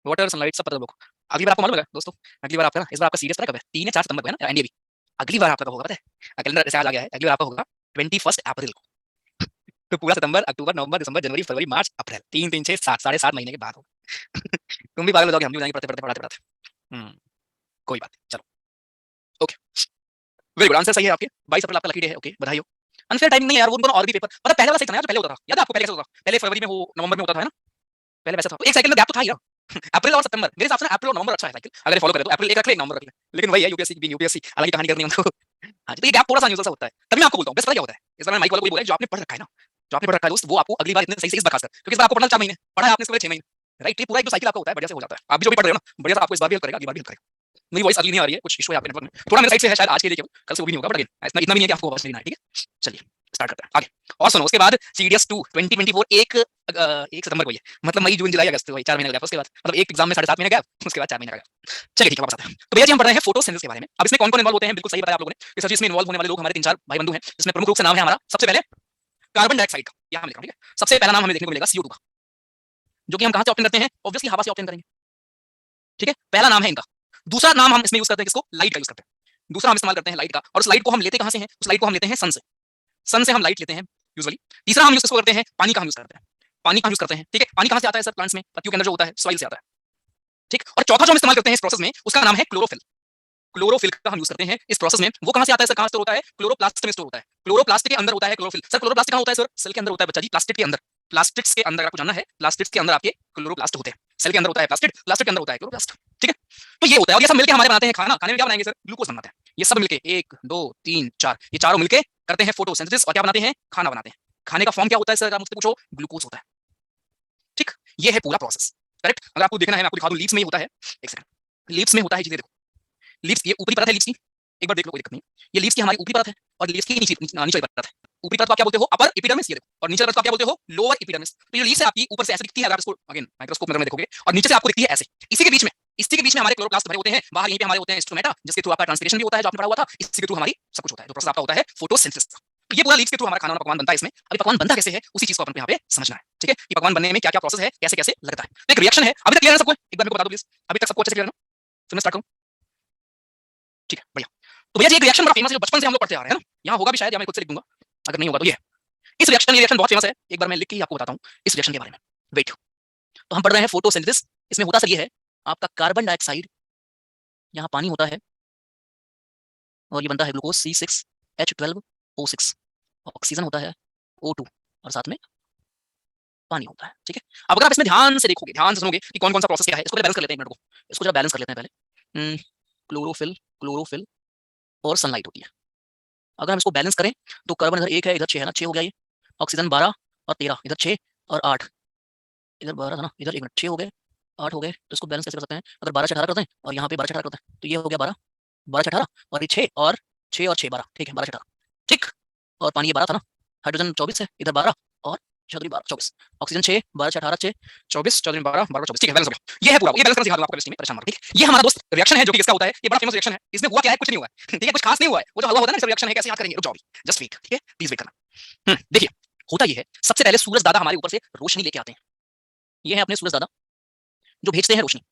वाटर सनलाइट सब पता है लोग। अगली बार आपको मालूम है दोस्तों, अगली बार आपका ना, इस बार आपका सीरियस पता कब है? 3 या 4 सितंबर को है ना एनडीए भी। अगली बार आपका कब होगा पता है? कैलेंडर ऐसे आ गया है, अगली बार आपका होगा 21 अप्रैल को। तो पूरा सितंबर, अक्टूबर, नवंबर, दिसंबर, जनवरी, फरवरी, मार्च, अप्रैल, 3 3 6 7 साढ़े 7 महीने के बाद होगा। तुम भी पागल हो जाओगे, हम भी हो जाएंगे पढ़ते पढ़ते पढ़ाते पढ़ाते। कोई बात नहीं, चलो ओके। वेरी गुड, आंसर सही है आपके। 22 अप्रैल आपका लकी डे है, ओके बधाई हो। अनफेयर टाइमिंग नहीं यार, वो उनको और भी पेपर पता पहले वाला सही था ना, जो पहले होता था, याद है आपको पहले कैसे होता था? पहले फरवरी में हो, नवंबर में होता था, है ना? पहले वैसा था, तो एक साइकिल में गैप तो था ही ना। अप्रैल और सितंबर, मेरे हिसाब से अप्रैल और नवंबर अच्छा है साइकिल, अगर फॉलो करें तो अप्रैल एक रख ले, नवंबर रख ले। लेकिन वही है यूपीएससी की यूपीएससी, अलग कहानी करनी है उनको। हाँ जी, तो ये गैप थोड़ा सा अनयूजुअल सा होता है। तभी मैं आपको बोलता हूँ बेस्ट पता क्या होता है, इस बार मैं माइक वालों को बोला जो आपने पढ़ रखा है ना, जो आपने पढ़ रखा है दोस्त, वो आपको अगली बार इतने सही से इस बार खासकर, क्योंकि इस बार आपको पढ़ना 4 महीने पढ़ा है आपने, इसके पहले 6 महीने, राइट। ये पूरा एक जो साइकिल आपका होता है बढ़िया से हो जाता है। आप भी जो भी पढ़ रहे हो ना बढ़िया से आपको इस बार भी हेल्प करेगा, अगली बार भी हेल्प करेगा। मेरी वॉइस अगली नहीं आ रही है, कुछ इशू है आपके नेटवर्क में, थोड़ा मेरे साइड से है शायद आज के लिए केवल, कल से वो भी नहीं होगा, बट अगेन इतना भी नहीं है कि आपको वापस लेना है, ठीक है। चलिए स्टार्ट करते हैं आगे। और सुनो, उसके बाद सीडीएस 2 2024 1 सितंबर को, ये मतलब मई जून जुलाई अगस्त, वही 4 महीने का गैप। उसके बाद मतलब एक एग्जाम में 7.5 महीने गैप, उसके बाद 4 महीने का गैप। चलिए ठीक है, वापस आते हैं। तो भैया जी हम पढ़ रहे हैं फोटोसिंथेसिस के बारे में। अब इसमें कौन कौन इन्वॉल्व होते हैं, बिल्कुल सही बताया आप लोगों ने कि सर जी इसमें इन्वॉल्व होने वाले लोग हमारे 3-4 भाई बंधु हैं, जिसमें प्रमुख रूप से नाम है हमारा सबसे पहले कार्बन डाइऑक्साइड का, यहाँ हम लिख रहा हूं, ठीक है। सबसे पहला नाम हमें देखने को मिलेगा CO2 का, जो कि हम कहां से ऑब्टेन करते हैं? ऑब्वियसली हवा से ऑब्टेन करेंगे, ठीक है। पहला नाम है इनका। दूसरा नाम हम इसमें यूज करते हैं किसको? लाइट का यूज करते हैं। दूसरा हम इस्तेमाल करते हैं लाइट का, और उस लाइट को हम लेते कहां से हैं? उस लाइट को हम लेते हैं सन से। सन से हम लाइट लेते हैं यूजुअली। तीसरा हम यूज करते हैं पानी का, हम यूज करते हैं पानी का यूज करते हैं, ठीक है। पानी कहां से आता है सर? प्लांट्स में, पत्तियों के अंदर जो होता है सॉइल से आता है, ठीक। और चौथा जो हम इस्तेमाल करते हैं इस प्रोसेस में, उसका नाम है क्लोरोफिल। क्लोरोफिल का हम यूज करते हैं इस प्रोसेस में। वो कहां से आता है सर? कहां स्टोर होता है? क्लोरोप्लास्ट में स्टोर होता है। क्लोरोप्लास्ट के अंदर होता है क्लोरोफिल। सर क्लोरोप्लास्ट कहां होता है सर? सेल के अंदर होता है बच्चा जी, प्लास्टिड के अंदर। प्लास्टिड्स के अंदर आपको जानना है, प्लास्टिड्स के अंदर आपके क्लोरोप्लास्ट होते हैं। सेल के अंदर होता है प्लास्टिड, प्लास्टिड के अंदर होता है क्लोरोप्लास्ट, ठीक है। तो ये होता है, और ये सब मिलके हमारे बनाते हैं खाना। खाने में क्या बनाएंगे सर? ग्लूकोज बनाते हैं। ये सब मिलके 1 2 3 4, ये चारों मिलके करते हैं फोटोसिंथेसिस, और क्या बनाते हैं? खाना बनाते हैं। खाने का फॉर्म क्या होता है सर? आप मुझसे पूछो, ग्लूकोज होता है, ठीक। ये है पूरा प्रोसेस, करेक्ट। अगर आपको देखना है, मैं आपको दिखा दूं, लीव्स में ही होता है। एक सेकंड, लीव्स में होता है जी, देखो लीव्स, ये ऊपरी परत है लीव्स की, एक बार देख लो, कोई दिक्कत नहीं। ये लीव्स की हमारी ऊपरी परत है, और लीव्स की नीचे नीचे परत है। ऊपरी परत को आप क्या बोलते हो? अपर एपिडर्मिस, ये देखो। और नीचे परत को आप क्या बोलते हो? Lower epidermis. तो ये लीव्स है आपकी, ऊपर से ऐसे दिखती है, अगर आप इसको अगेन माइक्रोस्कोप में देखोगे, और नीचे से आपको दिखती है ऐसे। इसी के बीच में, इसी के बीच में हमारे क्लोरोप्लास्ट भरे होते हैं। बाहर यहीं पे हमारे होते हैं स्टोमेटा, जिसके थ्रू आपका ट्रांसपिरेशन भी होता है, जो आपने पढ़ा हुआ था। इसी के थ्रू हमारी सब कुछ होता है, जो प्रोसेस आपका होता है फोटोसिंथेसिस। तो ये पूरा लीव्स के थ्रू हमारा खाना पकवान बनता है इसमें। अभी पकवान बनता कैसे है, उसी चीज को अपन को यहाँ पे समझना है, ठीक है। कि पकवान बनने में क्या क्या प्रोसेस है, कैसे कैसे लगता है। तो एक रिएक्शन है। अभी तक क्लियर है सबको? एक बार मेरे को बता दो प्लीज, अभी तक सबको अच्छे से क्लियर है ना? फिर मैं स्टार्ट करूं, ठीक है बढ़िया। तो भैया ये एक रिएक्शन बड़ा फेमस है, जो बचपन से हम लोग पढ़ते आ रहे हैं ना। यहाँ होगा भी शायद, या मैं खुद से लिख दूंगा अगर नहीं होगा तो। ये इस रिएक्शन, ये रिएक्शन बहुत फेमस है। एक बार मैं लिख के ही आपको बताता हूँ इस रिएक्शन के बारे में। वेट, तो हम पढ़ रहे हैं फोटोसिंथेसिस। इसमें होता सर ये है, आपका कार्बन डाइऑक्साइड, यहाँ पानी होता है, और ये बनता है ग्लूकोज C6H12O6। ऑक्सीजन होता है O2, और साथ में पानी होता है, ठीक है। अब अगर आप इसमें ध्यान से देखोगे, ध्यान से सुनोगे कि कौन कौन सा प्रोसेस क्या है, इसको बैलेंस कर लेते हैं एक मिनट को। इसको जरा बैलेंस कर लेते हैं पहले। क्लोरोफिल, क्लोरोफिल और सनलाइट होती है। अगर हम इसको बैलेंस करें तो कार्बन इधर 1 है, इधर 6 है ना, 6 हो गया ये। ऑक्सीजन 12 और 13, इधर 6 और 8, इधर 12 था ना, इधर 1 मिनट 6 हो गए, 8 हो गए। तो इसको बैलेंस कैसे कर सकते हैं? अगर 12 से 18 करते हैं, और यहाँ पे 12 से 18 करते हैं, तो ये हो गया 12, 12 से 18, और ये 6 और 6 और 6 12, ठीक है, 12 से 18, ठीक। और पानी ये 12 था ना, हाइड्रोजन 24 है, इधर 12 और चौधरी 12 24, ऑक्सीजन 6, 12 से 18 6 24, चौधरी 12 12 24, ठीक है, बैलेंस हो गया। ये है पूरा, ये बैलेंस करना सिखा दूंगा आपको केमिस्ट्री में, परेशान मत हो, ठीक है। ये हमारा दोस्त रिएक्शन है, जो कि किसका होता है? ये बड़ा फेमस रिएक्शन है। इसमें हुआ क्या है? कुछ नहीं हुआ है, ठीक है, कुछ खास नहीं हुआ है। वो जो हवा होता है ना, रिएक्शन है, कैसे याद करेंगे? रुक जाओ, जस्ट वेट, ठीक है, प्लीज वेट करना। देखिए होता ये है, सबसे पहले सूरज दादा हमारे ऊपर से रोशनी लेके आते हैं। ये है अपने सूरज दादा, जो भेजते हैं रोशनी।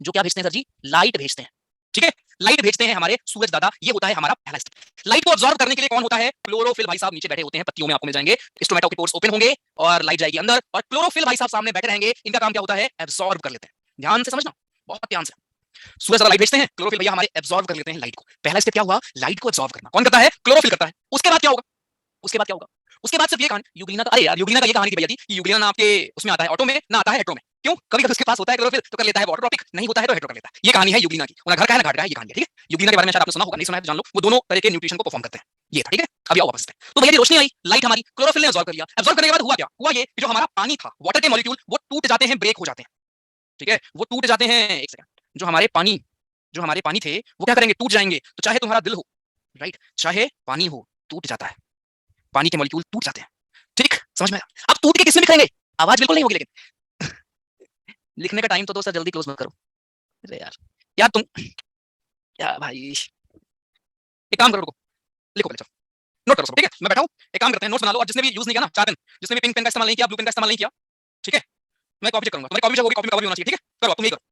जो क्या भेजते हैं सर जी? लाइट भेजते हैं, ठीक है। लाइट भेजते हैं हमारे सूरज दादा। ये होता है हमारा पहला स्टेप। लाइट को ऑब्जॉर्व करने के लिए कौन होता है? क्लोरोफिल भाई साहब नीचे बैठे होते हैं, पत्तियों में आपको मिल जाएंगे। स्टोमेटा के पोर्स ओपन होंगे और लाइट जाएगी अंदर, और क्लोरोफिल भाई साहब सामने बैठे रहेंगे। इनका काम क्या होता है? एब्जॉर्ब कर लेते हैं। ध्यान से समझना, बहुत ध्यान से। सूरज दादा लाइट भेजते हैं, क्लोरोफिल भैया हमारे एब्जॉर्ब कर लेते हैं लाइट को। पहला स्टेप क्या हुआ? लाइट को एब्जॉर्ब करना। कौन करता है? क्लोरोफिल करता है। उसके बाद क्या होगा? उसके बाद क्या होगा? उसके बाद सिर्फ ये कहानी यूग्लिना का, अरे यार यूग्लिना का ये कहानी थी भैया जी, कि यूग्लिना ना आपके उसमें आता है ऑटो में, ना आता है हेट्रो में। क्यों? कभी कभी उसके पास होता है क्लोरोफिल तो कर लेता है वाटर टॉपिक, नहीं होता है तो हेट्रो कर लेता है। ये कहानी है यूग्लिना की। ना घर का है ना घाट का है, ये कहानी है, ठीक है। यूग्लिना के बारे में शायद आपने सुना होगा, नहीं सुना है तो जान लो। वो दोनों तरह के न्यूट्रिशन को परफॉर्म करते हैं। ये था, ठीक है। अभी आओ वापस पे। तो भैया रोशनी आई, लाइट हमारी, क्लोरोफिल ने एब्जॉर्ब कर लिया। एब्जॉर्ब करने के बाद हुआ क्या? हुआ ये कि जो हमारा पानी था, वाटर के मॉलिक्यूल, वो टूट जाते हैं, ब्रेक हो जाते हैं, ठीक है, वो टूट जाते हैं। एक सेकंड, जो हमारे पानी थे, वो क्या करेंगे? टूट जाएंगे। तो चाहे तुम्हारा दिल हो, राइट, चाहे पानी हो, टूट जाता है। पानी के मॉलिक्यूल टूट जाते हैं, ठीक, समझ में आया? अब टूट के किसमें बिखरेंगे? आवाज बिल्कुल नहीं होगी, लेकिन लिखने का टाइम तो सर जल्दी क्लोज मत करो। अरे यार, यार तुम, यार भाई, एक काम करो, रुको, लिखो पहले, चलो नोट करो सब, ठीक है। मैं बैठा हूँ, एक काम करते हैं, नोट्स बना लो। और जिसने भी यूज नहीं किया ना 4 दिन, जिसने भी पिंक पेन का इस्तेमाल नहीं किया, ब्लू पेन का इस्तेमाल नहीं किया, ठीक है, मैं कॉपी चेक करूंगा। तुम्हारी कॉपी होगी, कॉपी में कवर भी होना चाहिए, ठीक है। करो, तुम यही करो।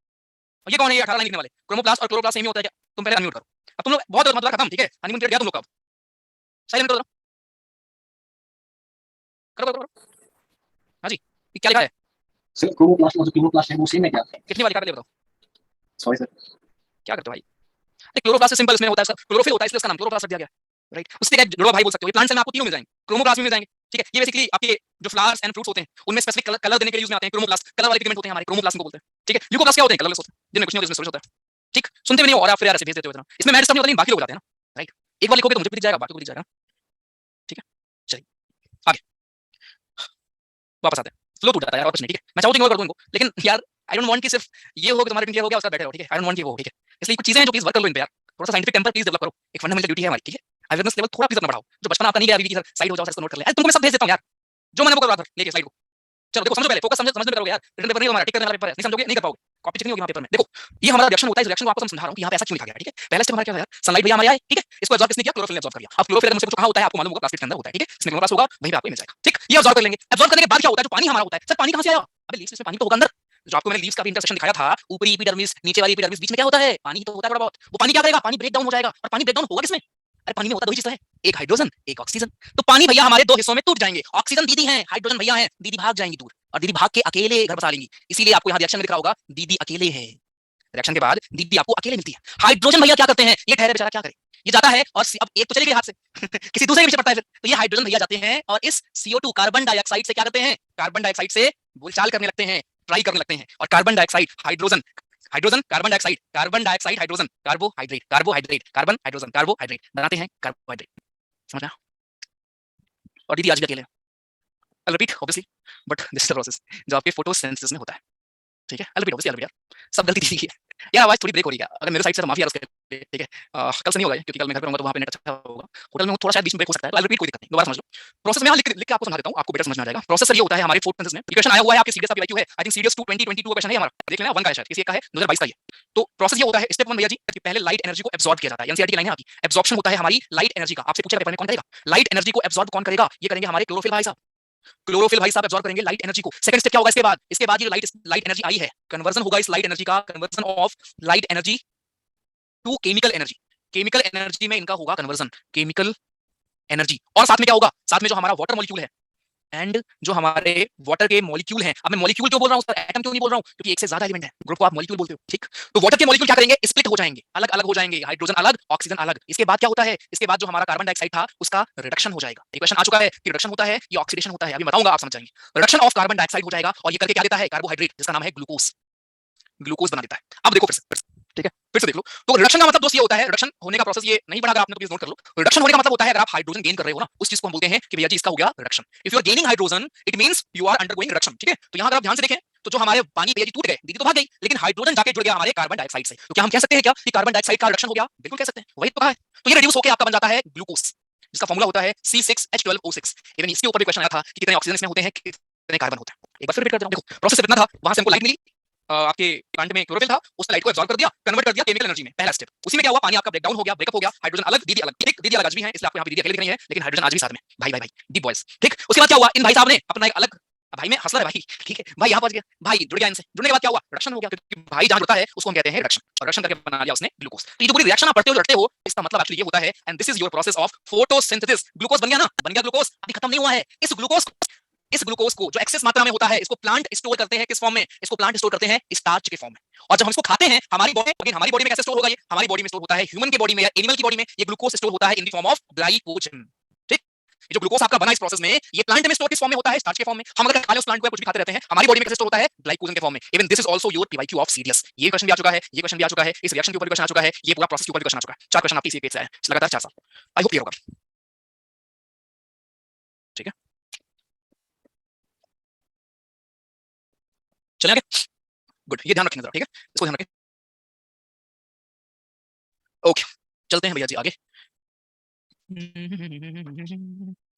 और ये कौन है? ये 18 लाइन लिखने वाले? क्रोमोप्लास्ट और क्लोरोप्लास्ट सेम ही होता है क्या? तुम पहले अनम्यूट करो। अब तुम लोग बहुत मतलब खत्म, ठीक है। हनीमून पीरियड गया तुम लोग का, अब साइलेंट करो, करो करो करो। हाँ जी, ये क्या लिखा है? सर क्लोरोप्लास्ट और जो क्लोरोप्लास्ट है वो सेम है क्या? कितनी बार लिखा है बताओ? Sorry sir. क्या करते हो भाई? क्लोरोप्लास्ट से सिंपल इसमें होता है सर, क्लोरोफिल होता है, इसलिए उसका नाम क्लोरोप्लास्ट रख दिया गया, राइट। उससे क्या जुड़वा भाई बोल सकते हो। ये प्लांट्स में आपको तीनों मिल जाएंगे, क्रोमोप्लास्ट में मिल जाएंगे, ठीक है। ये बेसिकली आपके जो फ्लावर्स एंड फ्रूट्स होते हैं, उनमें स्पेसिफिक कलर देने के लिए यूज में आते हैं। क्रोमोप्लास्ट कलर वाले पिगमेंट होते हैं हमारे, क्रोमोप्लास्ट को बोलते हैं, ठीक है। ल्यूकोप्लास्ट क्या होते हैं? कलरलेस होते हैं, जिनमें कुछ नहीं होता, जिसमें स्टोरेज होता है, ठीक। सुनते भी नहीं हो और आप फिर यार ऐसे भेज देते हो इतना। इसमें मैटर सब नहीं होता, लेकिन बाकी लोग जाते हैं ना, राइट। एक बार लिखोगे तो मुझे भी दिख जाएगा, बाकी को दिख जाएगा, ठीक है। चलिए आगे वापस आते हैं। फ्लो टूट जाता है यार, और कुछ नहीं, ठीक है। मैं चाहूँ तो इग्नोर कर दूं इनको, लेकिन यार आई डोंट वांट कि सिर्फ ये हो कि तुम्हारे पिंक हो गया उसका बैठे हो, ठीक है। आई डोंट वांट कि वो हो, ठीक है। इसलिए कुछ चीजें हैं जो प्लीज वर्क कर लो इन पे यार। थोड़ा सा साइंटिफिक टेंपर प्लीज डेवलप करो, एक फंडामेंटल ड्यूटी है हमारी, ठीक है। अवेयरनेस लेवल थोड़ा प्लीज अपना बढ़ाओ। जो बचपन आपका नहीं गया अभी की, सर साइड हो जाओ, सर नोट कर ले। तुमको मैं सब भेज देता हूं यार, जो मैंने वो करवा था, लेके स्लाइड को। चलो देखो, समझो पहले, फोकस समझने में करोगे यार। रिटन पेपर नहीं हमारा, टिक करने वाला पेपर है, नहीं समझोगे नहीं कर पाओगे, कॉपी चेक नहीं होगी वहां पेपर में। देखो ये हमारा रिएक्शन होता है, इस रिएक्शन को आपको समझा रहा हूं कि यहां पे ऐसा क्यों लिखा गया, ठीक है। पहले स्टेप हमारा क्या है? सनलाइट भैया हमारे आए, ठीक है। इसको एब्जॉर्ब किसने किया? क्लोरोफिल ने एब्जॉर्ब कर लिया। अब क्लोरोफिल मुझसे पूछो कहां होता है, आपको मालूम होगा, प्लास्टिक के अंदर होता है, ठीक है। इसमें क्लोरोप्लास्ट होगा, वहीं पे आपको मिल जाएगा, ठीक। ये एब्जॉर्ब कर लेंगे। एब्जॉर्ब करने के बाद क्या होता है? जो पानी हमारा होता है, सर पानी कहां से आया? अबे लीव्स में पानी तो होगा अंदर, जो आपको मैंने लीव्स का भी इंटरसेक्शन दिखाया था, ऊपरी एपिडर्मिस, नीचे वाली एपिडर्मिस, बीच में क्या होता है? पानी ही तो होता है थोड़ा बहुत। वो पानी क्या करेगा? पानी ब्रेक डाउन हो जाएगा, और पानी ब्रेक डाउन होगा किसमें? अरे पानी में होता दो ही चीज तो है, एक हाइड्रोजन, एक ऑक्सीजन। तो पानी भैया हमारे दो हिस्सों में टूट जाएंगे, ऑक्सीजन दीदी है, हाइड्रोजन भैया है, दीदी भाग जाएंगी दूर, और दीदी भाग के अकेले घर बसा लेंगी। इसीलिए आपको यहाँ रिएक्शन में दिख रहा होगा, दीदी अकेले है। रिएक्शन के बाद दीदी आपको अकेले मिलती है। हाइड्रोजन भैया क्या करते हैं? ये ठहरे बेचारा क्या करे, ये जाता है और अब एक तो चली गई हाथ से किसी दूसरे के पीछे पड़ता है फिर। तो ये हाइड्रोजन भैया जाते हैं और इस CO2 कार्बन डाइऑक्साइड से क्या करते हैं? कार्बन डाइऑक्साइड से बोलचाल करने लगते हैं, ट्राई करने लगते हैं, और carbon dioxide hydrogen, hydrogen carbon dioxide, carbon dioxide hydrogen, carbohydrate, carbohydrate, carbon hydrogen, carbohydrate बनाते हैं कार्बोहाइड्रेट। समझ में आया? और दीदी आज भी अकेले है। I repeat obviously, but this is the process जो आपके फोटोसिंथेसिस में होता है। ठीक है, अलविदा ऑब्वियसली अलविदा, सब गलती दीदी की है। यार आवाज थोड़ी ब्रेक हो रही है, अगर मेरे साइड से तो माफी यार उसके लिए, ठीक है। कल से नहीं होगा ये, क्योंकि कल मैं घर पे रहूंगा तो वहां पे नेट अच्छा होगा। होटल में थोड़ा शायद बीच में ब्रेक हो सकता है, तो आई रिपीट, कोई दिक्कत नहीं, दोबारा समझ लो। प्रोसेस में यहाँ लिख के आपको समझा देता हूँ, आपको बेटर समझ में आ जाएगा। प्रोसेस सर ये होता है हमारे फोटोसिंथेसिस में। क्वेश्चन आया हुआ है आपके सीडीएस का IQ है, आई थिंक सीडीएस 2 2022 का क्वेश्चन है हमारा, देख लेना, 1 का है शायद, किसी एक का है 2022 का ये। तो प्रोसेस ये होता है, स्टेप 1 भैया जी, कि पहले लाइट एनर्जी को एब्जॉर्ब किया जाता है। एनसीईआरटी की लाइन है आपकी, एब्जॉर्प्शन होता है हमारी लाइट एनर्जी का। आपसे पूछेगा पेपर में कौन करेगा लाइट एनर्जी को एब्जॉर्ब, कौन करेगा? ये करेंगे हमारे क्लोरोफिल भाई साहब। क्लोरोफिल भाई साहब एब्जॉर्ब करेंगे लाइट एनर्जी को। सेकंड स्टेप क्या होगा इसके बाद? इसके बाद ये लाइट लाइट एनर्जी आई है, कन्वर्जन होगा इस लाइट एनर्जी का, conversion of light energy to chemical energy. Chemical energy में इनका होगा कन्वर्जन, केमिकल एनर्जी। और साथ में क्या होगा? साथ में जो हमारा वाटर मॉलिक्यूल है एंड जो हमारे वाटर के मॉलिक्यूल हैं, अब मैं मॉलिक्यूल क्यों बोल रहा हूं सर, एटम क्यों नहीं बोल रहा हूं? क्योंकि एक से ज्यादा एलिमेंट है, ग्रुप को आप मॉलिक्यूल बोलते हो, ठीक। तो वाटर के मॉलिक्यूल क्या करेंगे? स्प्लिट हो जाएंगे, अलग अलग हो जाएंगे, हाइड्रोजन अलग, ऑक्सीजन अलग। इसके बाद क्या होता है? इसके बाद जो हमारा कार्बन डाइऑक्साइड था उसका रिडक्शन हो जाएगा। एक क्वेश्चन आ चुका है कि रिडक्शन होता है या ऑक्सीडेशन होता है, अभी बताऊंगा, आप समझ जाएंगे। रिडक्शन ऑफ कार्बन डाइऑक्साइड हो जाएगा, और ये करके क्या देता है? कार्बोहाइड्रेट, जिसका नाम है ग्लूकोज, ग्लूकोज बना देता है। अब देखो फिर से, ठीक है, फिर से देख लो। तो रिडक्शन का मतलब दोस्त ये होता है, रिडक्शन होने का प्रोसेस ये नहीं पढ़ा, अगर आपने तो प्लीज नोट कर लो। रिडक्शन होने का मतलब होता है अगर आप हाइड्रोजन गेन कर रहे हो ना, उस चीज को हम बोलते हैं कि भैया जी इसका हो गया reduction. If you are gaining hydrogen it means you are undergoing reduction, ठीक है। तो यहां अगर आप ध्यान से देखें तो जो हमारे पानी भैया जी टूट गए, दीदी तो भाग गई, लेकिन हाइड्रोजन जाके जुड़ गया हमारे कार्बन डाइऑक्साइड से। तो क्या हम कह सकते हैं क्या कि कार्बन डाइऑक्साइड का रिडक्शन हो गया? बिल्कुल कह सकते हैं, वही तो कहा है। तो ये रिड्यूस होकर आपका बन जाता है ग्लूकोज, जिसका फॉर्मूला होता है C6H12O6। इवन इसके ऊपर भी क्वेश्चन आया था कि कितने ऑक्सीजन इसमें होते हैं, कितने कार्बन होते हैं। एक बार फिर रिपीट करता हूं, देखो प्रोसेस इतना था, वहां से हमको लाइट मिली, आपके प्लांट में क्लोरोफिल था, उसने लाइट को एब्जॉर्ब कर दिया, कन्वर्ट कर दिया केमिकल एनर्जी में, पहला स्टेप। उसी में क्या हुआ? पानी आपका ब्रेकडाउन हो गया, ब्रेकअप हो गया, हाइड्रोजन अलग, दीदी अलग, ठीक। दीदी अलग आज भी है, इसलिए आपको यहाँ पे दीदी अकेले दिख रही है, लेकिन हाइड्रोजन आज भी साथ में, भाई भाई भाई, डीप बॉयज, ठीक। उसके बाद क्या हुआ? इन भाई साहब ने अपना एक अलग, भाई में हंसलर है भाई, ठीक है, भाई यहाँ पहुंच गया, भाई जुड़ गया इनसे, जुड़ने के बाद क्या हुआ? रिडक्शन हो गया, क्योंकि भाई जहां जुड़ता है उसको हम कहते हैं रिडक्शन, और रिडक्शन करके बना लिया उसने ग्लूकोज। तो ये जो पूरी रिएक्शन आप पढ़ते हो, लड़ते हो, इसका मतलब एक्चुअली ये होता है, and this is your process of photosynthesis. Glucose बन गया ना, बन गया ग्लूकोज, अभी खत्म नहीं हुआ है। इस ग्लूकोज को जो एक्सेस मात्रा में होता है, इसको प्लांट स्टोर करते हैं किस फॉर्म में? इसको प्लांट स्टोर करते हैं स्टार्च के फॉर्म में। और जब हम इसको खाते हैं हमारी बॉडी में कैसे स्टोर होगा? ये हमारी बॉडी में स्टोर होता है, ह्यूमन की बॉडी में या एनिमल की बॉडी में ये ग्लूकोज स्टोर होता है in the form of glycogen, ठीक। ये जो ग्लूकोज आपका बना इस प्रोसेस में, ये प्लांट में स्टोर किस फॉर्म में होता है? स्टार्च के फॉर्म में। हम अगर खा लें उस प्लांट को, कुछ भी खाते रहते हैं, हमारी बॉडी में कैसे स्टोर होता है? ग्लाइकोजन के फॉर्म में। Even this is also your PYQ of CDS. ये क्वेश्चन भी आ चुका है, ये क्वेश्चन भी आ चुका है, इस रिएक्शन के ऊपर भी क्वेश्चन आ चुका है, ये पूरा प्रोसेस के ऊपर भी क्वेश्चन आ चुका है। 4 क्वेश्चन आपके इसी पेज से आए हैं लगातार 4 साल। आई होप क्लियर होगा, ठीक है। चलें आगे, गुड, ये ध्यान रखेंगे जरा, ठीक है, इसको ध्यान रखें। ओके, चलते हैं भैया जी आगे।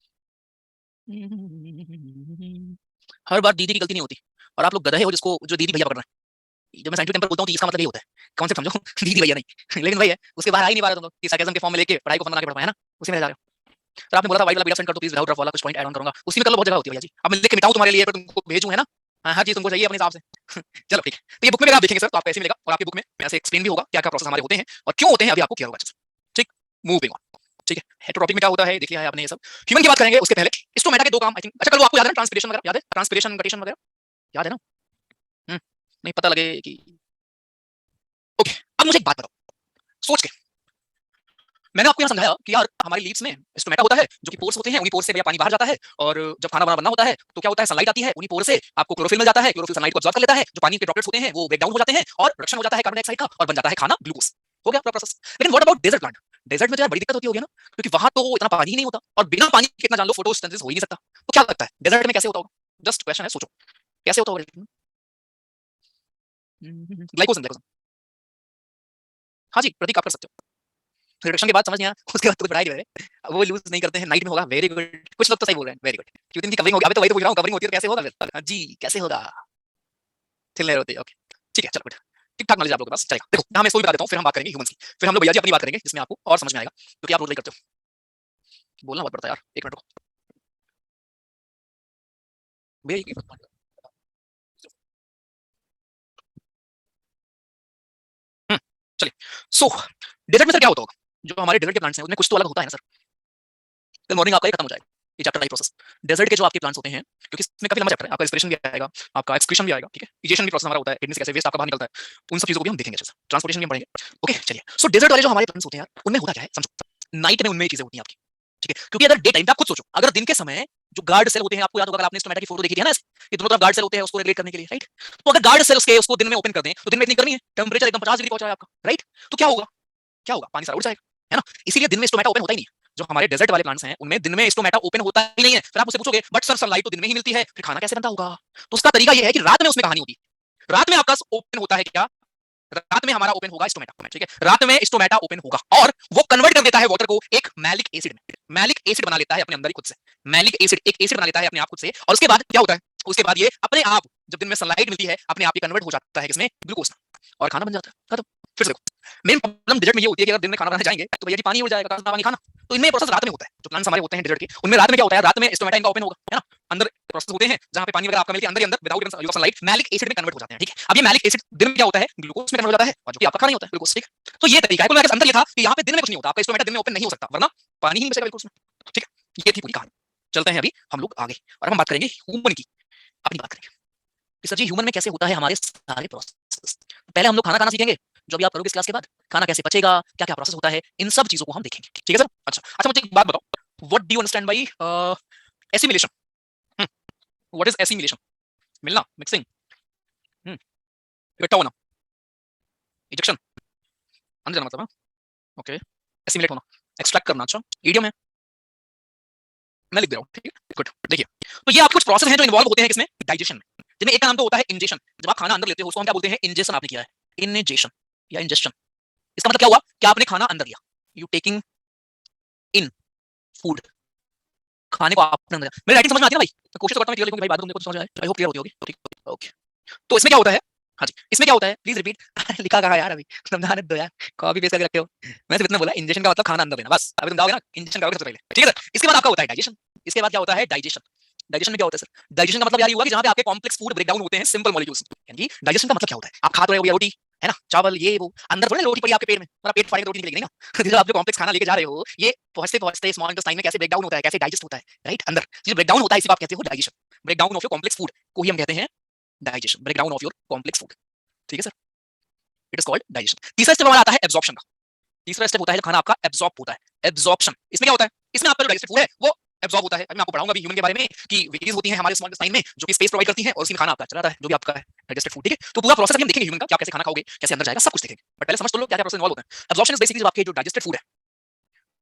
हर बार दीदी की गलती नहीं होती, और आप लोग गधे हो जिसको जो दीदी भैया पकड़ रहे हैं। जब मैं साइंटिफिक टेम्पर बोलता हूँ तो इसका मतलब ये होता है, कॉन्सेप्ट समझो दीदी भैया नहीं लेकिन भाई है, उसके बाहर आ ही नहीं पा रहे तुम लोग कि sarcasm के फॉर्म में लेके पढ़ाई को फन बना के पढ़ पाए, है ना, उसी में रह जा रहे हो। तो आपने बोला था वाइट वाला वीडियो सेंड कर दो प्लीज, विदाउट रफ वाला कुछ पॉइंट ऐड ऑन करूंगा, उसी में कर लो, बहुत जगह होती है भैया जी। अब मैं लिख के मिटाऊं तुम्हारे लिए पर तुमको भेजूं, है ना, हाँ हर चीज तुमको चाहिए अपने हिसाब से चलो ठीक है। तो ये बुक में अगर आप देखेंगे सर तो आपको ऐसे मिलेगा, और आपकी बुक में ऐसे एक्सप्लेन भी होगा क्या क्या प्रोसेस हमारे होते हैं और क्यों होते हैं, अभी आपको क्लियर होगा, ठीक। मूविंग ऑन, ठीक है। हेटेरोटॉपिक में क्या होता है देख लिया है आपने ये सब। ह्यूमन की बात करेंगे उसके पहले स्टोमेटा के 2 काम आई थिंक, अच्छा कल वो आपको याद है ना, ट्रांसपिरेशन वगैरह याद है, ट्रांसपिरेशन गटेशन वगैरह याद है ना? नहीं पता लगे कि ओके। अब मुझे एक बात बताओ सोच के, मैंने आपको यहाँ समझाया कि यार हमारी लीव्स में स्टोमेटा होता है, जो कि पोर्स होते हैं, उन्हीं पोर्स से भैया पानी बाहर जाता है, और जब खाना बनना होता है तो क्या होता है? सनलाइट आती है, उन्हीं पोर से आपको क्लोरोफिल मिल जाता है, क्लोरोफिल सनलाइट को अब्सॉर्ब कर लेता है, जो पानी के ड्रॉपलेट्स होते हैं वो ब्रेक डाउन हो जाते हैं, और रिडक्शन हो जाता है कार्बन डाइऑक्साइड का, और बन जाता है खाना ग्लूकोज। हो गया पूरा प्रोसेस। लेकिन what about desert plant? Desert में तो यार बड़ी दिक्कत होती होगी ना, क्योंकि वहां तो इतना पानी ही नहीं होता, और बिना पानी के इतना जान लो फोटोसिंथेसिस हो ही नहीं सकता। तो क्या लगता है डेजर्ट में कैसे होता होगा? जस्ट क्वेश्चन है, सोचो कैसे होता होगा? ग्लाइकोजन, ग्लाइकोजन, हाँ जी प्रतीक आप कर सकते हो। रिडक्शन के बाद समझ नहीं आया, उसके बाद तो कुछ बढ़ा ही नहीं रहे, वो लूज नहीं करते हैं, नाइट में होगा, वेरी गुड। कुछ लोग तो सही बोल रहे हैं, वेरी गुड। क्यों दिन की कवरिंग होगी, अबे तो वही तो पूछ रहा हूँ, कवरिंग होती है तो कैसे होगा फिर? हाँ जी कैसे होगा? थिन लेयर होती है, ओके ठीक है, चलो गुड, ठीक ठाक नॉलेज आप लोगों के पास, चलेगा। देखो यहाँ मैं स्टोरी बता देता हूँ, फिर हम बात करेंगे ह्यूमंस की, फिर हम लोग भैया जी अपनी बात करेंगे जिसमें आपको और समझ में आएगा, क्योंकि आप रोज नहीं करते हो, बोलना बहुत पड़ता है यार, एक मिनट रुको भैया। चलिए, सो डेजर्ट में सर क्या होता होगा? जो हमारे डेजर्ट के प्लांट्स हैं उनमें कुछ तो अलग होता है ना सर? कल मॉर्निंग आपका ये खत्म हो जाएगा, ये चैप्टर का प्रोसेस। डेजर्ट के जो आपके प्लांट्स होते हैं, क्योंकि इसमें काफी लंबा चैप्टर है, आपका रेस्पिरेशन भी आएगा, आपका एक्सक्रीशन भी आएगा, ठीक है, इजेशन भी प्रोसेस हमारा होता है, किडनी से कैसे वेस्ट आपका बाहर निकलता है, उन सब चीजों को भी हम देखेंगे अच्छे से, ट्रांसपोर्टेशन भी हम पढ़ेंगे। ओके चलिए, सो डेजर्ट वाले जो हमारे प्लांट्स होते हैं यार, उनमें होता क्या है समझो। नाइट में उनमें ये चीजें होती हैं आपकी, ठीक है, क्योंकि अगर डे टाइम पे आप खुद सोचो, अगर दिन के समय जो गार्ड सेल होते हैं, आपको याद होगा, आपने स्टोमेटा की फोटो देखी थी ना, ये दोनों तरफ गार्ड सेल होते हैं उसको रेगुलेट करने के लिए, राइट? तो अगर गार्ड सेल उसको दिन में ओपन कर दें तो दिन में इतनी गर्मी है, टेंपरेचर एकदम 50 डिग्री पहुंचा है आपका, राइट? तो क्या होगा, क्या होगा, पानी सारा उड़ जाएगा, है ना? इसीलिए दिन में स्टोमेटा ओपन होता ही नहीं है। जो हमारे डेजर्ट वाले प्लांट्स हैं उनमें दिन में स्टोमेटा ओपन होता ही नहीं है। फिर आप मुझसे पूछोगे बट सर सनलाइट तो दिन में ही मिलती है, फिर खाना कैसे बनता होगा? तो उसका तरीका यह है कि रात में उसमें कहानी होती है। रात में आपका ओपन होता है क्या? रात में हमारा ओपन होगा स्टोमेटा, ठीक है, रात में स्टोमेटा ओपन होगा और वो कन्वर्ट कर देता है वाटर को एक मैलिक एसिड में। मैलिक एसिड बना लेता है अपने अंदर ही खुद से, मैलिक एसिड एक एसिड बना लेता है अपने आप खुद से, और उसके बाद क्या होता है, उसके बाद ये अपने आप जब दिन में सनलाइट मिलती है अपने आप ही कन्वर्ट हो जाता है किसमें, ग्लूकोज, और खाना बन जाता है, खत्म। फिर से देखो, मेन प्रॉब्लम डेजर्ट में ये होती है कि अगर दिन में खाना बनाने जाएंगे तो भैया जी पानी उड़ जाएगा, पानी खाना। तो इनमें प्रोसेस रात में होता है, जो प्लांट्स हमारे होते हैं डेजर्ट के, उनमें रात में क्या होता है, रात में स्टोमेटा इनका ओपन होगा, है ना, अंदर प्रोसेस होते हैं जहां पे पानी वगैरह आपका मिलके अंदर ही अंदर without using sunlight malic acid में कन्वर्ट हो जाते हैं, ठीक है। अब ये मैलिक एसिड दिन में क्या होता है, ग्लूकोज में कन्वर्ट हो जाता है, और जो कि आपका खाना ही होता है ग्लूकोज, ठीक है। तो ये तरीका है, कुल मिलाकर अंतर ये था कि यहाँ पे दिन में कुछ नहीं होता, आपका स्टोमेटा दिन में ओपन नहीं हो सकता, वरना पानी ही बचेगा बिल्कुल उसमें, ठीक है। ये थी पूरी कहानी। चलते हैं अभी हम लोग आगे और हम बात करेंगे ह्यूमन की, अपनी बात करेंगे कि सर जी ह्यूमन में कैसे होता है हमारे सारे प्रोसेस। पहले हम लोग खाना खाना सीखेंगे, जो भी आप करोगे इस क्लास के बाद, खाना कैसे पचेगा, क्या क्या प्रोसेस होता है, इन सब चीजों को हम देखेंगे, ठीक है सर? अच्छा अच्छा, मुझे एक बात बताओ, what do you understand by assimilation? What is assimilation? मिलना, मिक्सिंग, इकट्ठा होना, इजेक्शन, अंदर जाना मतलब, ओके, एसिमिलेट होना, एक्सट्रैक्ट करना, अच्छा इडियम है, मैं लिख दे रहा हूँ, ठीक है, गुड। देखिए, तो ये आपके कुछ प्रोसेस हैं जो इन्वॉल्व होते हैं किसमें, डाइजेशन में, जिनमें एक का नाम तो होता है इंजेशन। जब आप खाना अंदर लेते हो उसको हम क्या बोलते हैं, इंजेशन आपने किया है, इनजेशन या इंजेशन। इसका मतलब क्या हुआ कि आपने खाना अंदर लिया, यू टेकिंग इन फूड, खाने को आपने अंदर, मेरी राइटिंग समझ में आती है ना भाई? मैं कोशिश करता हूँ क्लियर लिखूं कि भाई बात तुमको समझ आए, आई होप क्लियर होती होगी, ठीक, ओके। तो इसमें क्या होता है, हाँ जी, इसमें क्या होता है, प्लीज रिपीट। लिखा कहा यार, अभी समझाने दो यार, कॉपी पेस्ट करके रखे हो। मैं सिर्फ इतना बोला, इंजेक्शन का मतलब खाना अंदर लेना, बस। अभी तुम जाओगे ना इंजेक्शन करोगे सबसे पहले, ठीक है सर? इसके बाद आपका होता है डाइजेशन। इसके बाद क्या होता है, डाइजेशन। डाइजेशन में क्या होता है सर? डाइजेशन का मतलब यार ये हुआ कि जहां पे आपके कॉम्प्लेक्स फूड ब्रेक डाउन होते हैं सिंपल मॉलिक्यूल्स, यानी डाइजेशन का मतलब क्या होता है, आप खा तो रहे हो रोटी, है ना, चावल, ये वो, अंदर थोड़ी रोटी पड़ी आपके पेट में, और पेट फाड़ेंगे रोटी निकलेगी ना। जब आप जो कॉम्प्लेक्स खाना लेके जा रहे हो, ये पहुंचते पहुंचते स्मॉल इंटेस्टाइन में कैसे ब्रेक डाउन होता है, कैसे डाइजेस्ट होता है, राइट? अंदर जो ब्रेक डाउन होता है इसी आप कहते हो digestion. Break down of your complex food को ही हम कहते हैं digestion, break down of your complex food, ठीक है sir? It is called digestion. तीसरा स्टेप हमारा आता है एब्जॉर्प्शन का। तीसरा स्टेप होता है खाना आपका एब्जॉर्ब होता है, एब्जॉर्प्शन। इसमें क्या होता है, इसमें आपका जो डाइजेस्टेड फूड है वो एब्जॉर्ब होता है। अभी मैं आपको पढ़ाऊंगा अभी ह्यूमन के बारे में कि वेज होती हैं हमारे स्मॉल इंटेस्टाइन में जो कि स्पेस प्रोवाइड करती हैं, और उसी में खाना आपका चला रहा है जो भी आपका है डाइजेस्टेड फूड, ठीक है। तो पूरा प्रोसेस हम देखेंगे ह्यूमन का, क्या कैसे खाना खाओगे, कैसे अंदर जाएगा, सब कुछ देखेंगे। बट पहले समझ तो लो क्या क्या प्रोसेस इन्वॉल्व होता है। एब्जॉर्प्शन इज बेसिकली जो आपके जो डाइजेस्टेड फूड है,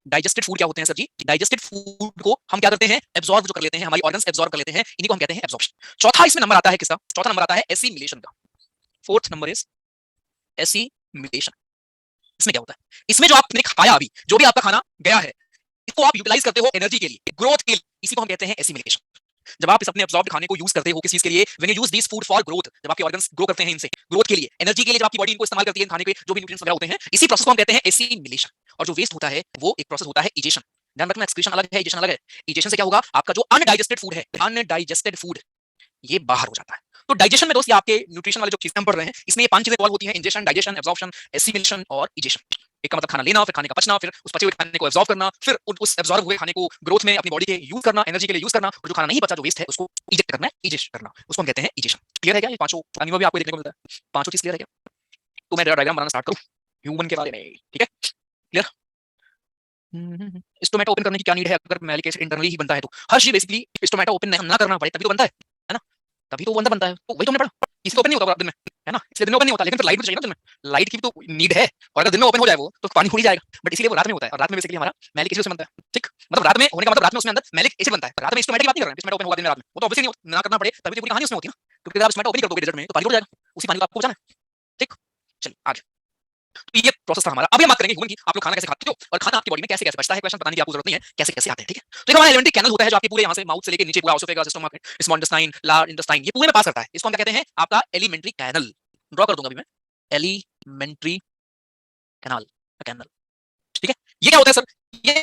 डाइजेस्टेड फूड क्या होते हैं सर जी? डाइजेस्टेड फूड को हम क्या करते हैं, एब्जॉर्ब जो कर लेते हैं, हमारी ऑर्गन्स एब्जॉर्ब कर लेते हैं, इन्हीं को हम कहते हैं एब्जॉर्प्शन। चौथा इसमें नंबर आता है किसका? चौथा नंबर आता है एसिमिलेशन का। Fourth number is assimilation. इसमें क्या होता है, इसमें जो आपने खाया अभी, जो भी आपका खाना गया है, इसको आप यूटिलाइज करते हो एनर्जी के लिए, ग्रोथ के लिए, इसी को हम कहते हैं एसिमिलेशन। जब आप इस अपने अब्सॉर्ब खाने को यूज करते हो किस चीज के लिए, when you use this food for growth, जब आपके ऑर्गन्स ग्रो करते हैं इनसे, ग्रोथ के लिए, एनर्जी के लिए, जब आपकी बॉडी इनको इस्तेमाल करती है खाने के जो भी न्यूट्रिएंट्स वगैरह होते हैं, इसी प्रोसेस को हम कहते हैं एसिमिलेशन। और जो वेस्ट होता है वो एक प्रोसेस होता है इजेशन। ध्यान रखना, एक्सक्रीशन अलग है, इजेशन अलग है। इजेशन से क्या होगा, आपका जो अनडाइजेस्टेड फूड है, अनडाइजेस्टेड फूड ये बाहर हो जाता है। तो डाइजेशन में दोस्त ये आपके न्यूट्रिशन वाले जो चीजें हम पढ़ रहे हैं, इसमें ये 5 चीजें इन्वॉल्व होती हैं, इंजेशन, डाइजेशन, एब्जॉर्प्शन, एसिमिलेशन और इजेशन। एक का मतलब खाना लेना, फिर खाने का पचना, फिर उस पचे हुए खाने को एब्जॉर्ब करना, फिर उस एब्जॉर्ब हुए खाने को ग्रोथ में अपनी बॉडी के यूज करना, एनर्जी के लिए यूज करना, और जो खाना नहीं बचा जो वेस्ट है उसको इजेक्ट करना, इजेक्ट करना, उसको हम कहते हैं इजेशन। क्लियर है क्या? ये पांचों अनिमल भी आपको देखने को मिलता है, पांचों चीज क्लियर है क्या? तो मैं डायग्राम बनाना स्टार्ट करूं ह्यूमन के बारे में, ठीक है? क्लियर? स्टोमेटा ओपन करने की क्या नीड है? अगर मैलिक एसिड इंटरनली ही बनता है तो हर चीज बेसिकली स्टोमेटा ओपन ना करना पड़े तभी तो बनता है ना? तभी तो वो अंदर बनता है, तो वही तो हमने पढ़ा। इसी तो ओपन नहीं होता दिन में, है ना, इसलिए दिन में ओपन नहीं होता, लेकिन फिर लाइट भी चाहिए ना दिन में, लाइट की भी तो नीड है, और अगर दिन में ओपन हो जाए वो तो पानी खुल ही जाएगा, बट इसलिए वो रात में होता है, और रात में बेसिकली हमारा मैलिक एसिड से बनता है, ठीक? मतलब रात में होने का मतलब रात में उसमें अंदर मैलिक एसिड बनता है, रात में स्टोमेटा की बात नहीं कर रहे हैं, स्टोमेटा ओपन होगा दिन में रात में, वो तो ऑब्वियसली नहीं ना करना पड़े तभी तो पूरी कहानी उसमें होती है ना, क्योंकि अगर आप स्टोमेटा ओपन कर दोगे डेजर्ट में तो पानी उड़ जाएगा, उसी पानी को आपको बचाना है, ठीक? चलिए आगे, तो ये प्रोसेस था हमारा। अब हम बात करेंगे ह्यूमन की, आप लोग खाना कैसे खाते हो और खाना आपकी बॉडी में कैसे कैसे बचता है, क्वेश्चन बताने की आपको जरूरत नहीं है, कैसे कैसे आते हैं, ठीक है? तो एक हमारा एलिमेंट्री कैनल होता है जो आपके पूरे यहाँ से माउथ से लेके नीचे पूरा oesophagus, stomach, small intestine, large intestine, ये पूरे में पास करता है, इसको हम क्या कहते हैं, आपका एलिमेंट्री कैनल। ड्रॉ कर दूंगा अभी मैं, एलिमेंट्री कैनल, कैनल, ठीक है? ये क्या होता है सर? ये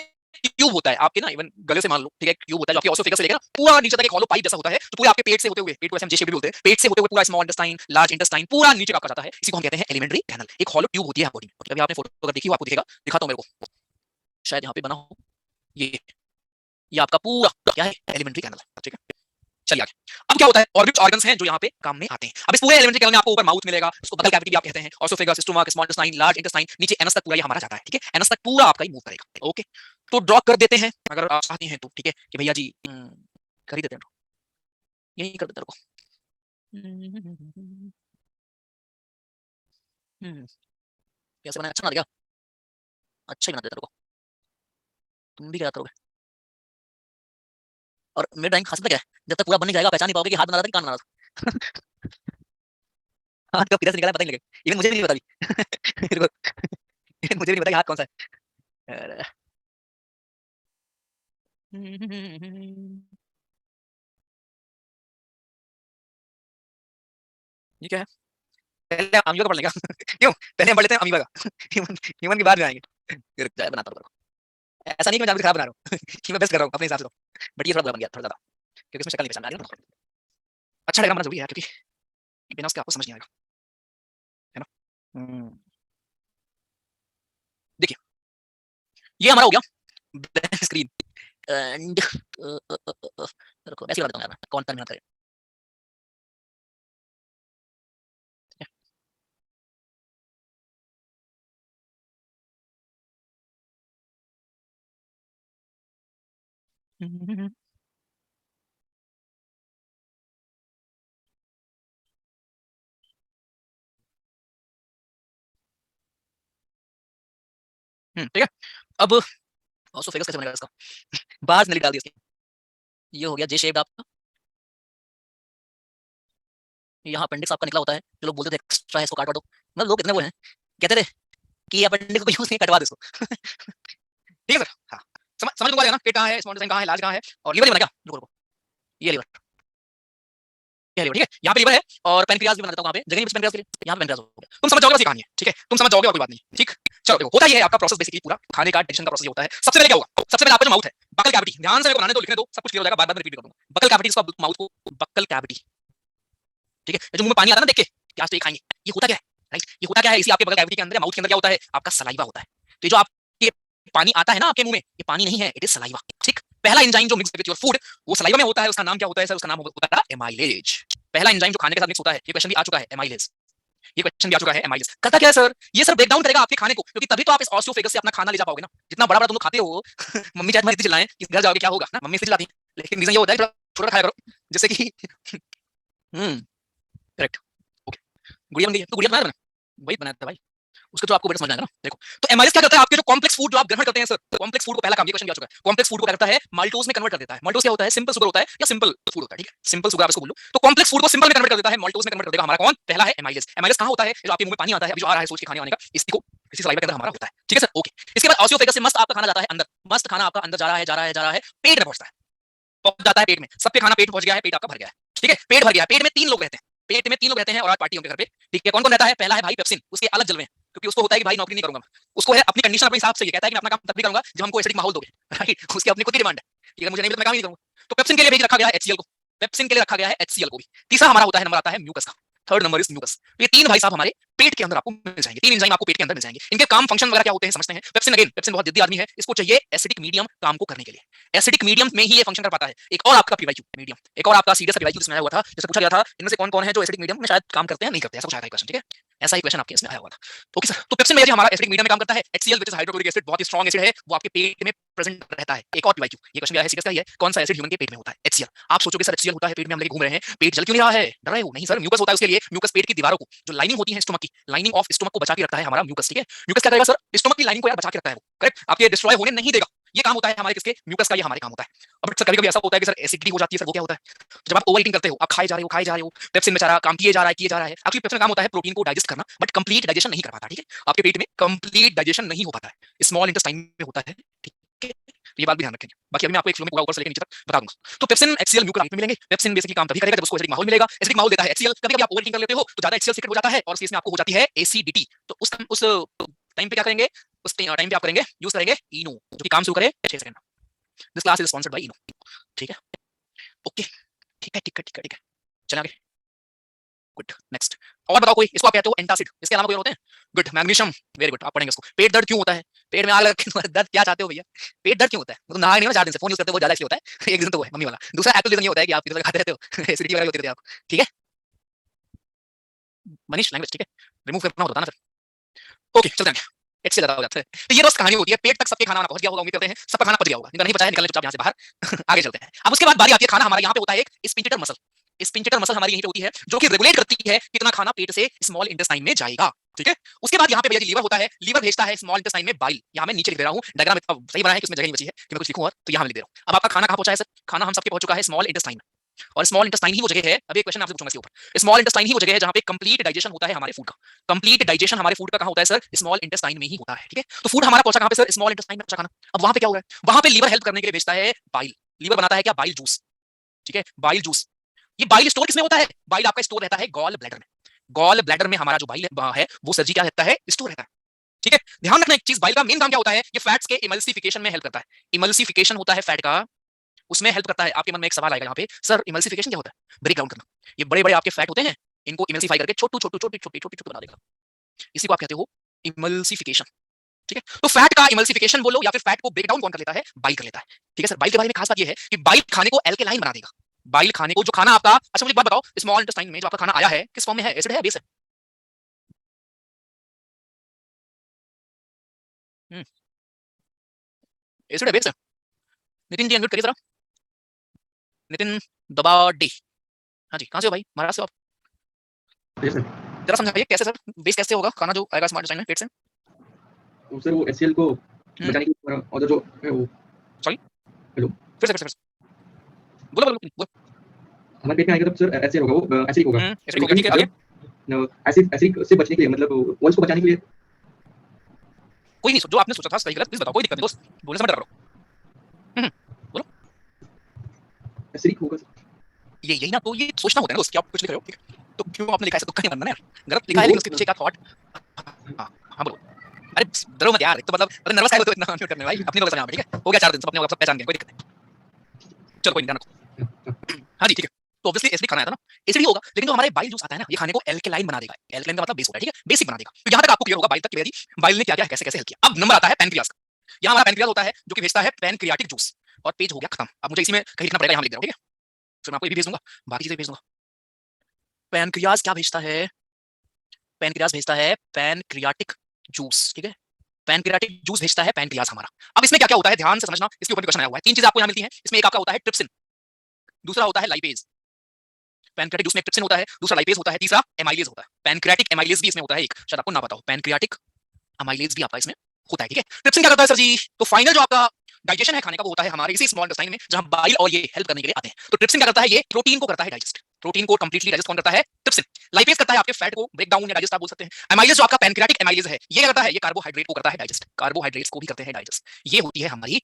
ट्यूब होता है आपके ना, इवन गले से मान लो, ठीक है, ट्यूब होता है जो आपके ऑसोफेगस से लेकर ना पूरा नीचे तक एक हॉलो पाइप जैसा होता है, जो पूरा आपके पेट से होते हुए, पेट को ऐसे हम जे शेप भी बोलते हैं, पेट से होते हुए पूरा स्मॉल इंटेस्टाइन, लार्ज इंटेस्टाइन पूरा नीचे आपका जाता है, इसी को हम कहते हैं एलिमेंट्री कैनल। एक हॉलो ट्यूब होती है बॉडी में। अभी आपने फोटो अगर देखी हो आपको दिखेगा, दिखाता हूं मेरे को, शायद यहाँ पे बना हो, ये आपका पूरा क्या है, एलिमेंट्री कैनल है, ठीक है। चलिए आगे। अब क्या होता है, और भी ऑर्गन्स हैं जो यहाँ पे काम में आते हैं। अब इस पूरे एलिमेंट्री कैनल में आपको ऊपर माउथ मिलेगा, उसको बगल कैविटी भी आप कहते हैं, oesophagus, stomach, small intestine, large intestine, नीचे एनस तक पूरा ये हमारा जाता है, ठीक है। एनस तक पूरा आपका ही मूव करेगा, ओके। तो ड्रॉ कर देते हैं अगर आप चाहते हैं तो, ठीक है, कि भैया जी कर ही देते हैं, यही कर देते हैं को। कैसे बनाया, अच्छा बना दिया, अच्छा ही बना देता को, तुम भी क्या करोगे। और मेरे ड्राइंग खास क्या है, जब तक पूरा बन नहीं जाएगा पहचान नहीं पाओगे कि हाथ बना रहा था कि कान बना रहा था। हाथ कब किधर से निकाला पता नहीं लगे, इवन मुझे भी नहीं पता अभी। मुझे भी नहीं पता कि हाथ कौन सा है। अरे। ये क्या है, पहले अमीबा का पढ़ लेंगे। क्यों, पहले हम पढ़ लेते हैं अमीबा का। ह्यूमन, ह्यूमन के बाद में आएंगे। फिर चाय बनाता हूँ, ऐसा नहीं कि मैं जानबूझ के खराब बना रहा हूँ। कि मैं बेस्ट कर रहा हूँ अपने हिसाब से, तो बट ये थोड़ा बुरा बन गया थोड़ा ज्यादा, क्योंकि इसमें शक्ल नहीं पहचान आ रही है ना। अच्छा लगना जरूरी है क्योंकि बिना उसके आपको समझ नहीं आएगा, है ना। देखिए ये हमारा हो गया ब्लैंक स्क्रीन एंड रुको ऐसे ही बता दूं यार, कौन सा मेहनत करे। ठीक है। अब ऑसोफेगस कैसे बनेगा इसका, बाहर नली डाल दी इसकी, ये हो गया जे शेप्ड आपका। यहाँ अपेंडिक्स आपका निकला होता है, जो लोग बोलते थे एक्स्ट्रा है इसको काट दो, मतलब लोग कितने वो हैं कहते थे कि ये अपेंडिक्स को यूज नहीं, कटवा दो इसको। ठीक है सर, हाँ समझ में आ गया ना, पेट कहाँ है, स्मॉल इंटेस्टाइन कहाँ है, लार्ज कहाँ है, और लीवर ही बना क्या, रुको रुको, ये लीवर, ये लीवर, ठीक है, यहाँ पे लीवर है, और पेनक्रियाज भी बना देता हूँ, कहाँ पे जगह नहीं बची पेनक्रियाज के लिए, यहाँ पे पेनक्रियाज हो गया, तुम समझ जाओगे बस ये कहानी है, ठीक है, तुम समझ जाओगे और कोई बात नहीं, ठीक। चलो देखो होता ही है आपका प्रोसेस, बेसिकली पूरा खाने का डाइजेशन का प्रोसेस होता है। सबसे पहले क्या होगा, सबसे पहले आपका जो माउथ है, बकल कैविटी, ध्यान से मेरे को बनाने दो, लिखने दो, सब कुछ क्लियर हो जाएगा, बार बार रिपीट कर दूंगा। बकल कैविटी, इसको माउथ को बकल कैविटी, ठीक है, जो मुंह में पानी आता है ना देख के कि आज तो ये खाएंगे, ये होता क्या है, राइट, ये होता क्या है, इसी आपके बकल कैविटी के अंदर, माउथ के अंदर क्या होता है, आपका सलाइवा होता है। तो जो आपके पानी आता है ना आपके मुंह में, ये पानी नहीं है, इट इज सलाइवा, ठीक। पहला एंजाइम जो मिक्स विद योर फूड, वो सलाइवा में होता है, उसका नाम क्या होता है सर, उसका नाम होता है एमाइलेज। पहला एंजाइम जो खाने के साथ मिक्स होता है, ये क्वेश्चन भी आ चुका है, एमाइलेज, ये क्वेश्चन भी आ चुका है, एमाइलेज करता क्या है सर, ये सर ब्रेक डाउन करेगा आपके खाने को, क्योंकि तभी तो आप इस ऑस्टियोफेगस से अपना खाना ले जा पाओगे ना, जितना बड़ा बड़ा तुम लोग खाते हो। मम्मी चाहे तुम्हारी चिल्लाएं कि घर जाओगे क्या होगा ना, मम्मी से चिल्लाती है, लेकिन रीजन ये होता है कि थोड़ा खाया करो, जैसे कि करेक्ट, ओके। गुड़िया बन गई है, तो गुड़िया बनाया था, वही बनाया था भाई, उसका जो आपको बेटर समझ आएगा ना। देखो तो एमाइलेज क्या करता है, आपके जो कॉम्प्लेक्स फूड जो आप ग्रहण करते हैं सर, कॉम्प्लेक्स फूड को पहला काम, ये क्वेश्चन आ चुका है, कॉम्प्लेक्स फूड को क्या करता है, माल्टोज में कन्वर्ट कर देता है। माल्टोज क्या होता है, सिंपल शुगर होता है या सिंपल फूड होता है, ठीक है, सिंपल शुगर आप इसको बोलो, तो कॉम्प्लेक्स फूड को सिंपल में कन्वर्ट कर देता है, माल्टोज में कन्वर्ट कर देगा हमारा कौन, पहला है एमाइलेज। एमाइलेज कहां होता है, जो आपके मुंह में पानी आता है अभी जो आ रहा है सोच के खाने वाने का, इसको इसी सलाइवा के अंदर हमारा होता है, ठीक है सर, ओके। इसके बाद ऑस्टियोफेगस से मस्त आपका खाना जाता है अंदर, मस्त खाना आपका अंदर जा रहा है, जा रहा है, जा रहा है, पेट में पहुंचता है, पहुंच जाता है पेट में, सबके खाना पेट पहुंच गया है, पेट आपका भर गया है, ठीक है, पेट भर गया है, पेट में 3 लोग रहते हैं, पेट में 3 लोग रहते हैं, और आज पार्टी उनके घर पे, ठीक है, कौन कौन रहता है, पहला है भाई पेप्सिन, उसके अलग जलवे, क्योंकि उसको होता है कि भाई नौकरी नहीं करूंगा, उसको है अपनी कंडीशन अपने हिसाब से, ये कहता है कि मैं अपना काम तब भी करूंगा जब हमको एसिडिक माहौल दोगे, राइट, उसकी अपनी खुद की डिमांड है कि अगर मुझे नहीं मिला मैं काम ही नहीं करूंगा। तो पेप्सिन के लिए भेज रखा गया है HCl को, पेप्सिन के लिए रखा गया है HCl को भी। तीसरा हमारा होता है, नंबर आता है म्यूकस का, थर्ड नंबर इज म्यूकस। ये 3 भाई साहब हमारे पेट के अंदर आपको मिल जाएंगे, 3 एंजाइम आपको पेट के अंदर मिल जाएंगे। इनके काम फंक्शन वगैरह क्या होते हैं समझते हैं। पेप्सिन अगेन, पेप्सिन बहुत जिद्दी आदमी है, इसको चाहिए एसिडिक मीडियम काम को करने के लिए, एसिडिक मीडियम में ही ये फंक्शन कर पाता है। एक और आपका पीवाईक्यू मीडियम, एक और आपका सीरियस पीवाईक्यू जिसमें आया हुआ था, जैसे पूछा गया था इनमें से कौन कौन है जो एसिडिक मीडियम में शायद काम करते हैं नहीं करते, ऐसा कुछ आया था क्वेश्चन, ठीक है, ऐसा ही क्वेश्चन आपके इसमें आया हुआ था। ओके सर, तो पेप्सिन में हमारा एसिडिक मीडियम में काम करता है। HCl which is hydrochloric acid, बहुत ही स्ट्रांग एसिड है, वो आपके पेट में प्रेजेंट रहता है। एक और पीवाईक्यू, ये क्वेश्चन है सीरियस का ही है, कौन सा एसिड ह्यूमन के पेट में होता है, HCl। आप सोचोगे सर HCl होता है पेट में, हम लेके घूम रहे हैं, पेट जल क्यों नहीं रहा है, डर रहे हो, नहीं सर, म्यूकस होता है उसके लिए। म्यूकस पेट की दीवारों को, जो लाइनिंग होती है स्टमक की, लाइनिंग ऑफ स्टमक को बचा के रखता है हमारा म्यूकस, ठीक है। म्यूकस क्या करेगा सर, स्टमक की लाइनिंग को यार बचा के रखता है वो, करेक्ट, आपके डिस्ट्रॉय होने नहीं देगा, ये काम होता है हमारे किसके, म्यूकस का, ये हमारे काम होता है। अब सर कभी-कभी ऐसा होता है कि सर एसिडिटी हो जाती है, सर वो क्या होता है, तो जब आप ओवर ईटिंग करते हो, आप खाए जा रहे हो, पेप्सिन बेचारा काम किए जा रहा है, एक्चुअली पेप्सिन का काम होता है प्रोटीन को डाइजेस्ट करना, बट कंप्लीट डाइजेशन नहीं कर पाता, ठीक है, आपके पेट में कंप्लीट डाइजेशन नहीं हो पाता है, स्मॉल इंटेस्टाइन में होता है, ठीक है, ये बात भी ध्यान रखेंगे। बाकी अभी मैं आपको एक फ्लो में पूरा ऊपर से लेकर नीचे तक बता दूंगा। तो पेप्सिन HCl म्यूकस में मिलेंगे। पेप्सिन बेसिकली काम तभी करेगा जब उसको एसिडिक माहौल मिलेगा, एसिडिक माहौल देता है HCl। कभी-कभी आप ओवर ईटिंग कर लेते हो तो ज्यादा HCl सीक्रेट हो जाता है और इसमें आपको हो जाती है एसिडिटी, तो उस टाइम पे क्या करेंगे, उस टाइम पे आप करेंगे यूज करेंगे इनो, जो कि काम शुरू करे 6 second. This class is sponsored by Eno. ठीक है, ओके, ठीक है ठीक है ठीक है ठीक है, चलें आगे। Good, next. और बताओ कोई, इसको आप कहते हो एंटासिड, इसके अलावा कोई और होते हैं? गुड, मैग्नीशियम, वेरी गुड, आप पढ़ेंगे इसको। पेट दर्द क्यों होता है? पेट में आग लग के दर्द क्या चाहते हो भैया? पेट दर्द क्यों होता है? मतलब नहा नहीं हो 4 दिन से, फोन यूज करते हो वो ज्यादा इसलिए होता है। एक रीजन तो वो है मम्मी वाला, दूसरा एक्चुअल रीजन ये होता है कि आप खाते रहते हो, एसिडिटी वगैरह होती रहती है आपको। ठीक है मनीष, लैंग्वेज ठीक है, रिमूव करना होता है ना फिर। ओके चलते हैं, एच से ज्यादा हो जाता है। तो ये दोस्त कहानी होती है, पेट तक सबके खाना वाना पहुंच गया होगा, उम्मीद करते हैं सबका खाना पच गया होगा, जिनका नहीं पचा है निकलने चुपचाप यहाँ से बाहर। आगे चलते हैं। अब उसके बाद बारी आती है, खाना हमारा यहाँ पे होता है एक स्पिंटेटर मसल। स्पिंटेटर मसल हमारी यहीं पे होती है, जो कि रेगुलेट करती है कितना खाना पेट से स्मॉल इंटेस्टाइन में जाएगा। ठीक है, उसके बाद यहाँ पे भैया जी लीवर होता है, लीवर भेजता है स्मॉल इंटेस्टाइन में बाइल। यहाँ मैं नीचे लिख दे रहा हूँ, डायग्राम सही बनाया है कि उसमें जगह नहीं बची है कि मैं कुछ लिखूं, और तो यहाँ लिख दे रहा हूँ। अब आपका खाना कहाँ पहुंचा है सर? खाना हम सबके पहुंच चुका है स्मॉल इंटेस्टाइन में, और स्मॉल इंटेस्टाइन ही वो जगह है, अभी एक क्वेश्चन आपसे पूछूंगा इसके ऊपर, स्मॉल इंटेस्टाइन ही वो जगह है जहां पे कंप्लीट डाइजेशन होता है हमारे फूड का। कंप्लीट डाइजेशन हमारे फूड का कहां होता है सर? स्मॉल इंटेस्टाइन में ही होता है। ठीक है, तो फूड हमारा पहुंचा कहां पे सर? स्मॉल इंटेस्टाइन में पहुंचा खाना। अब वहां पे क्या हो रहा है? वहां पे लीवर हेल्प करने के लिए भेजता है बाइल। लीवर बनाता है क्या? Bile juice. ठीक है, बाइल जूस। ये बाइल स्टोर किसमें होता है? बाइल आपका स्टोर रहता है गॉल ब्लैडर में। गॉल ब्लैडर में हमारा जो बाइल है वो सर जी क्या रहता है? स्टोर रहता है। ठीक है, ध्यान रखना एक चीज, बाइल का मेन काम क्या होता है? ये फैट्स के इमल्सिफिकेशन में हेल्प करता है। इमल्सिफिकेशन होता है फैट का, उसमें हेल्प करता है। आपके मन में एक सवाल आएगा यहाँ पे, सर इमल्सिफिकेशन क्या होता है? ब्रेक डाउन करना। ये बड़े बड़े आपके फैट होते हैं, इनको इमल्सिफाई करके छोटू छोटू छोटी छोटी छोटी छोटी बना देगा, इसी को आप कहते हो इमल्सिफिकेशन। ठीक है, तो फैट का इमल्सिफिकेशन बोलो या फिर फैट को ब्रेक डाउन कौन कर लेता है? बाइल कर लेता है। ठीक है सर, बाइल के बारे में खास बात ये है कि बाइल खाने को एल्केलाइन बना देगा। बाइल खाने को, जो खाना आपका, अच्छा मुझे एक बात बताओ, स्मॉल इंटेस्टाइन में जो आपका खाना आया है किस फॉर्म में है? एसिड है, बेस है? एसिड है, बेस है? नितिन जी अनम्यूट करिए जरा, नितिन दबा डी। हाँ जी, कहाँ से हो भाई? महाराष्ट्र से हो आप? Yes sir. जरा समझाइए कैसे सर, बेस कैसे होगा खाना जो आएगा स्मॉल इंटेस्टाइन में पेट से? तो सर वो एचसीएल को बचाने के लिए और जो है वो, सॉरी, हेलो, फिर से बोलो बोलो बोलो। हमारे पेट में आएगा तब सर एचसीएल होगा, वो एसिडिक होगा। एसिडिक होगा, ठीक है, आगे? एसिड से बचने के लिए, मतलब वॉल्स को बचाने के लिए। कोई नहीं, जो आपने सोचा था सही गलत प्लीज बताओ, कोई दिक्कत नहीं दोस्त, बोलने से मत डरा करो। बोलो। एसिडिक होगा सर। यही ना, तो ये सोचना होता है ना दोस्त कि आप कुछ लिख रहे हो, ठीक है, तो क्यों आपने लिखा है? तुक्का नहीं मानना ना यार, गलत लिखा है लेकिन उसके पीछे का थॉट। हाँ हाँ बोलो। अरे डरो मत यार, तो मतलब अरे नर्वस है तो इतना म्यूट करने भाई, अपनी लोग समझा, ठीक है, हो गया 4 दिन सब अपने आप सब पहचान गए, कोई दिक्कत नहीं। चलो कोई नहीं, ध्यान रखो। हाँ जी ठीक है, तो ऑब्वियसली एसिडिक खाना है ना, एसिड होगा, लेकिन जो हमारे बाइल जूस आता है ना, ये खाने को एल्केलाइन बना देगा। एल्केलाइन का मतलब बेस होता है, ठीक है, बेसिक बना देगा। तो यहाँ तक आपको क्लियर होगा बाइल तक क्लियर, बाइल ने क्या क्या कैसे कैसे हेल्प किया। अब नंबर आता है पैनक्रियाज का। यहाँ हमारा पैनक्रियाज होता है जो कि भेजता है पैनक्रियाटिक जूस, और पेज हो गया खत्म। अब मुझे इसी में कहीं लिखना पड़ेगा, यहाँ लिख दे रहा हूँ, ठीक है, फिर मैं आपको ये भी भेज दूंगा, बाकी चीजें भेज दूंगा। पैनक्रियाज क्या भेजता है? पैनक्रियाज भेजता है पैनक्रियाटिक जूस, ठीक है, पैनक्रियाटिक जूस भेजता है पैनक्रियाज हमारा। अब इसमें क्या क्या होता है ध्यान से समझना, इसके ऊपर भी क्वेश्चन आया हुआ है। 3 चीजें आपको यहाँ मिलती हैं, इसमें एक आपका होता है ट्रिप्सिन, दूसरा होता है लाइपेज। पैनक्रियाटिक जूस में ट्रिप्सिन होता है, दूसरा लाइपेज होता है, तीसरा एमाइलेज होता है। पैनक्रियाटिक एमाइलेज भी इसमें होता है एक, शायद आपको ना पता हो, पैनक्रियाटिक एमाइलेज भी आपका इसमें होता है। ठीक है, ट्रिप्सिन क्या करता है सर जी? तो फाइनल जो आपका डाइजेशन है खाने का वो होता है हमारे इसी स्मॉल इंटेस्टाइन में, जहां बाइल और ये हेल्प करने के लिए आते हैं। तो ट्रिप्सिन क्या करता है? ये प्रोटीन को करता है डाइजेस्ट, प्रोटीन को कंप्लीटली डाइजेस्ट कौन करता है? ट्रिप्सिन। लाइपेज करता है आपके फैट को ब्रेक डाउन या डाइजेस्ट आप बोल सकते हैं। एमाइलेज जो आपका पैनक्रियाटिक एमाइलेज है, ये क्या करता है? ये कार्बोहाइड्रेट को करता है डाइजेस्ट, कार्बोहाइड्रेट्स को भी करते हैं डाइजेस्ट। ये होती है हमारी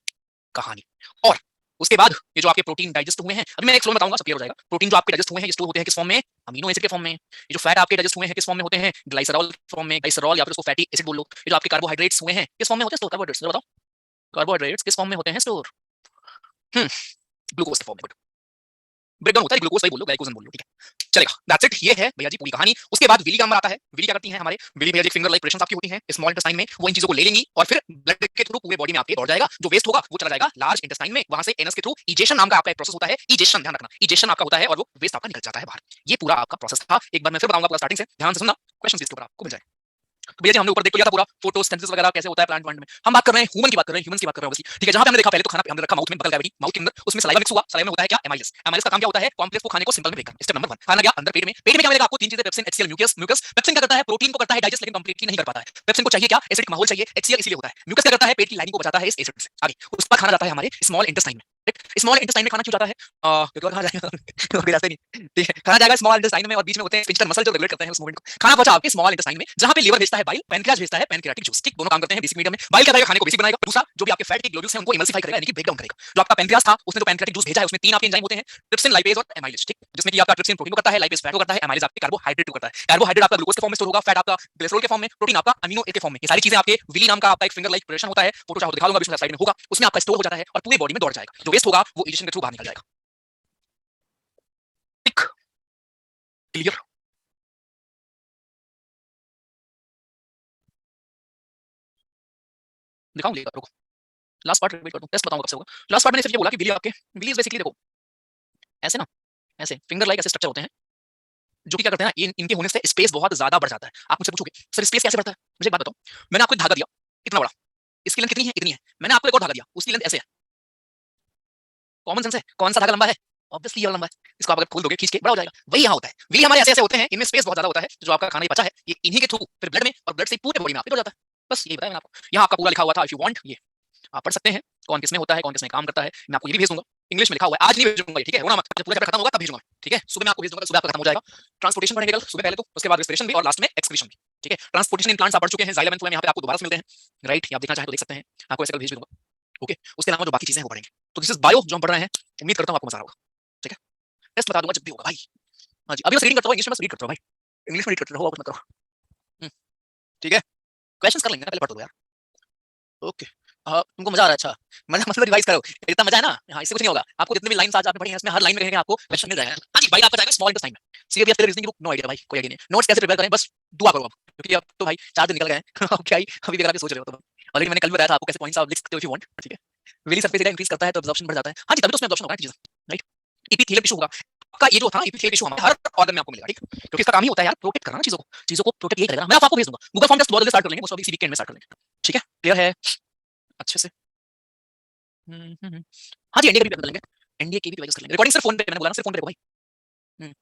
कहानी। और उसके बाद ये जो आपके प्रोटीन डाइजेस्ट हुए हैं, अभी मैं एक स्लो में बताऊंगा, सब क्लियर हो जाएगा। प्रोटीन जो आपके डाइजेस्ट हुए हैं, ये स्टोर होते हैं किस फॉर्म में? अमीनो एसिड के फॉर्म में। ये जो फैट आपके डाइजेस्ट हुए हैं किस फॉर्म में होते हैं? ग्लाइसरॉल फॉर्म में, ग्लाइसरॉल या फिर उसको फैटी एसिड बोल लो। ये जो आपके कार्बोहाइड्रेट्स हुए हैं किस फॉर्म में होते हैं? स्टोर कार्बोहाइड्रेट्स, बताओ कार्बोहाइड्रेट्स किस फॉर्म में होते हैं? स्टोर ग्लूकोज के फॉर्म में। ब्रेकडाउन होता है ग्लूकोज, वही बोल लो, ग्लाइकोजन बोल लो, ठीक है, चलेगा। दैट्स इट, ये है भैया जी पूरी कहानी। उसके बाद विली का नंबर आता है। विली क्या करती है हमारे? विली भैया जी फिंगर लाइक प्रेशंस आपकी होती हैं स्मॉल इंटेस्टाइन में, वो इन चीजों को ले लेंगी और फिर ब्लड के थ्रू पूरे बॉडी में आपके दौड़ जाएगा। जो वेस्ट होगा वो चला जाएगा लार्ज इंटेस्टाइन में, वहां से एनस के थ्रू इजेशन नाम का आपका एक प्रोसेस होता है। इजेशन ध्यान रखना, इजेशन आपका होता है और वो वेस्ट आपका निकल जाता है बाहर। ये पूरा आपका प्रोसेस था। एक बार मैं फिर बताऊंगा पूरा स्टार्टिंग से, ध्यान से सुनना, क्वेश्चंस इसके ऊपर आपको मिल जाए। तो भैया जी हमने ऊपर देख लिया था पूरा फोटोसिंथेसिस वगैरह कैसे होता है प्लांट में। हम बात कर रहे हैं ह्यूमन की बात कर रहे हैं, ह्यूमंस की बात कर रहे हैं obviously, ठीक है। जहां पे हमने देखा पहले तो खाना हमने रखा माउथ में, बगल कैविटी, माउथ के अंदर, उसमें सलाइवा मिक्स हुआ। सलाइवा में होता है क्या? एमाइलेज। एमाइलेज का काम क्या होता है? कॉम्प्लेक्स को खाने को सिंपल में ब्रेक करना। स्टेप नंबर 1 खाना गया अंदर पेट में। पेट में क्या मिलेगा आपको? 3 चीजें, pepsin, HCL, mucus. Mucus pepsin क्या करता है? प्रोटीन को करता है डाइजेस्ट, लेकिन कंप्लीटली नहीं कर पाता है। पेप्सिन को चाहिए क्या? एसिडिक माहौल चाहिए, एचसीएल इसलिए होता है। म्यूकस क्या करता है? पेट की लाइनिंग को बचाता है इस एसिड से। आगे उसके बाद खाना जाता है हमारे स्मॉल इंटेस्टाइन में। स्मॉल इंटेस्टाइन में खाना क्यों जाता है? क्योंकि और कहाँ जाएगा और कोई रास्ता नहीं, ठीक है। खाना जाएगा स्मॉल इंटेस्टाइन में और बीच में होते हैं स्फिंक्टर मसल जो रेगुलेट करते हैं उस मूवमेंट को। खाना पहुंचा आपके स्मॉल इंटेस्टाइन में, जहां पे लीवर भेजता है बाइल, पैनक्रियाज भेजता है पैनक्रियाटिक जूस, ठीक, दोनों काम करते हैं बेसिक मीडियम में। बाइल क्या करेगा? खाने को बेसिक बनाएगा, दूसरा जो भी आपके फैट के ग्लोब्यूल्स हैं उनको इमल्सिफाई करेगा, यानी कि ब्रेक डाउन करेगा। जो आपका पैनक्रियाज था उसने जो पैनक्रियाटिक जूस भेजा है उसमें तीन आपके एंजाइम होते हैं, ट्रिप्सिन, लाइपेज और एमाइलेज, ठीक, जिसमें कि आपका ट्रिप्सिन प्रोटीन को करता है, लाइपेज फैट को करता है, एमाइलेज आपके कार्बोहाइड्रेट को करता है। कार्बोहाइड्रेट आपका ग्लूकोज के फॉर्म में स्टोर होगा, फैट आपका ग्लिसरॉल के फॉर्म में, प्रोटीन आपका अमीनो एसिड के फॉर्म में। ये सारी चीजें आपके विली नाम का आपका एक फिंगर लाइक प्रोजेक्शन होता है, फोटो चाहो तो दिखा दूंगा, बीच में स्लाइड में होगा, उसमें आपका स्टोर हो जाता है और पूरे बॉडी में दौड़ जाएगा। जो वेस्ट होगा वो इजेशन के थ्रू बाहर निकल जाएगा। ठीक, क्लियर? दिखाऊंगा, रुको लास्ट पार्ट रिपीट कर दूं, टेस्ट बताऊंगा कब से होगा। लास्ट पार्ट मैंने सिर्फ ये बोला कि विली आपके, विली बेसिकली देखो ऐसे ना, ऐसे फिंगर लाइक ऐसे स्ट्रक्चर होते हैं जो कि क्या करते हैं ना, इनके होने से स्पेस बहुत ज्यादा बढ़ जाता है। आप मुझसे पूछोगे सर स्पेस कैसे बढ़ता है? मुझे एक बात बताओ, मैंने आपको एक धागा दिया इतना बड़ा, इसकी लेंथ कितनी है? इतनी है। मैंने आपको एक और धागा दिया, उसकी लेंथ ऐसे है। कॉमन सेंस है, कौन सा धागा लंबा है? ऑब्वियसली ये वाला लंबा है। इसको आप अगर खोल दोगे खींच के बड़ा हो जाएगा। वही यहाँ होता है, विली हमारे ऐसे ऐसे होते हैं, इनमें स्पेस बहुत ज्यादा होता है। जो आपका खाना ही बचा है ये इन्हीं के थ्रू फिर ब्लड में और ब्लड से पूरे बॉडी में आपके हो जाता है। बस यही बताया मैंने आपको। यहाँ आपका पूरा लिखा हुआ था, इफ यू वांट ये आप पढ़ सकते हैं कौन किसमें होता है, कौन किसमें काम करता है। मैं आपको ये भी भेज दूंगा, इंग्लिश में लिखा हुआ है। आज नहीं भेजूंगा ये, ठीक है, रोना मत, जब पूरा चैप्टर खत्म होगा तब भेजूंगा, ठीक है। सुबह मैं आपको भेज दूंगा, सुबह आपका खत्म हो जाएगा। ट्रांसपोर्टेशन पढ़ेंगे कल सुबह पहले तो, उसके बाद रेस्पिरेशन भी और लास्ट में एक्सक्रीशन भी, ठीक है। ट्रांसपोर्टेशन इन प्लांट्स आप पढ़ चुके हैं, जाइलम एंड फ्लोएम यहाँ पे आपको दोबारा से मिलते हैं, राइट। आप देखना चाहें तो देख सकते हैं, आपको ऐसे कल भेज दूंगा, ओके। उसके अलावा जो बाकी चीजें हैं वो पढ़ेंगे। तो दिस इज बायो जो हम पढ़ रहे हैं, उम्मीद करता हूँ आपको मजा आ रहा होगा, ठीक है। टेस्ट बता दूंगा जब भी होगा भाई। हाँ जी, अभी बस रीडिंग करता हूँ, इंग्लिश में बस रीड करता हूँ भाई, इंग्लिश में रीड करते रहो, और कुछ मत करो, ठीक है। क्वेश्चंस कर लेंगे ना, पहले पढ़ दो यार, ओके। तुमको मजा आ रहा है? अच्छा, मजा मतलब रिवाइज करो, इतना मजा है ना। हाँ, इससे कुछ नहीं होगा। आपको जितने भी लाइंस आज आपने पढ़ी हैं इसमें हर लाइन में कहेंगे आपको क्वेश्चन मिल जाएगा। हाँ जी भाई, आपका जाएगा स्मॉल इंटेस्टाइन में, सीरियस फिर रीजनिंग, नो आइडिया भाई, कोई आइडिया नहीं। नोट्स कैसे प्रिपेयर करें, बस दुआ करो अब, क्योंकि अब तो भाई 4 दिन निकल गए हैं अब क्या ही अभी भी अगर आप सोच रहे हो तो। ऑलरेडी मैंने कल भी बताया था आपको कैसे पॉइंट्स आप लिख सकते हो इफ यू वांट, ठीक है। विली सरफेस एरिया इंक्रीज करता है तो एब्जॉर्प्शन बढ़ जाता है। हाँ जी, तभी तो उसमें एब्जॉर्प्शन होगा चीजें, राइट। एपिथेलियल टिश्यू होगा आपका, ये जो था एपिथेलियल टिश्यू हमारे हर ऑर्गन में आपको मिलेगा, ठीक, क्योंकि इसका काम ही होता है यार प्रोटेक्ट करना चीजों को, चीजों को प्रोटेक्ट ये करेगा। मैं आपको भेज दूंगा गूगल फॉर्म, टेस्ट बहुत जल्दी स्टार्ट कर लेंगे, मोस्ट ऑफ इसी वीकेंड में स्टार्ट कर लेंगे, ठीक है। क्लियर है अच्छे से? हाँ जी, एनडीए के भी कर लेंगे, एनडीए के भी कर लेंगे। रिकॉर्डिंग सिर्फ फोन पे, मैंने बोला ना सिर्फ फोन पे देखो भाई।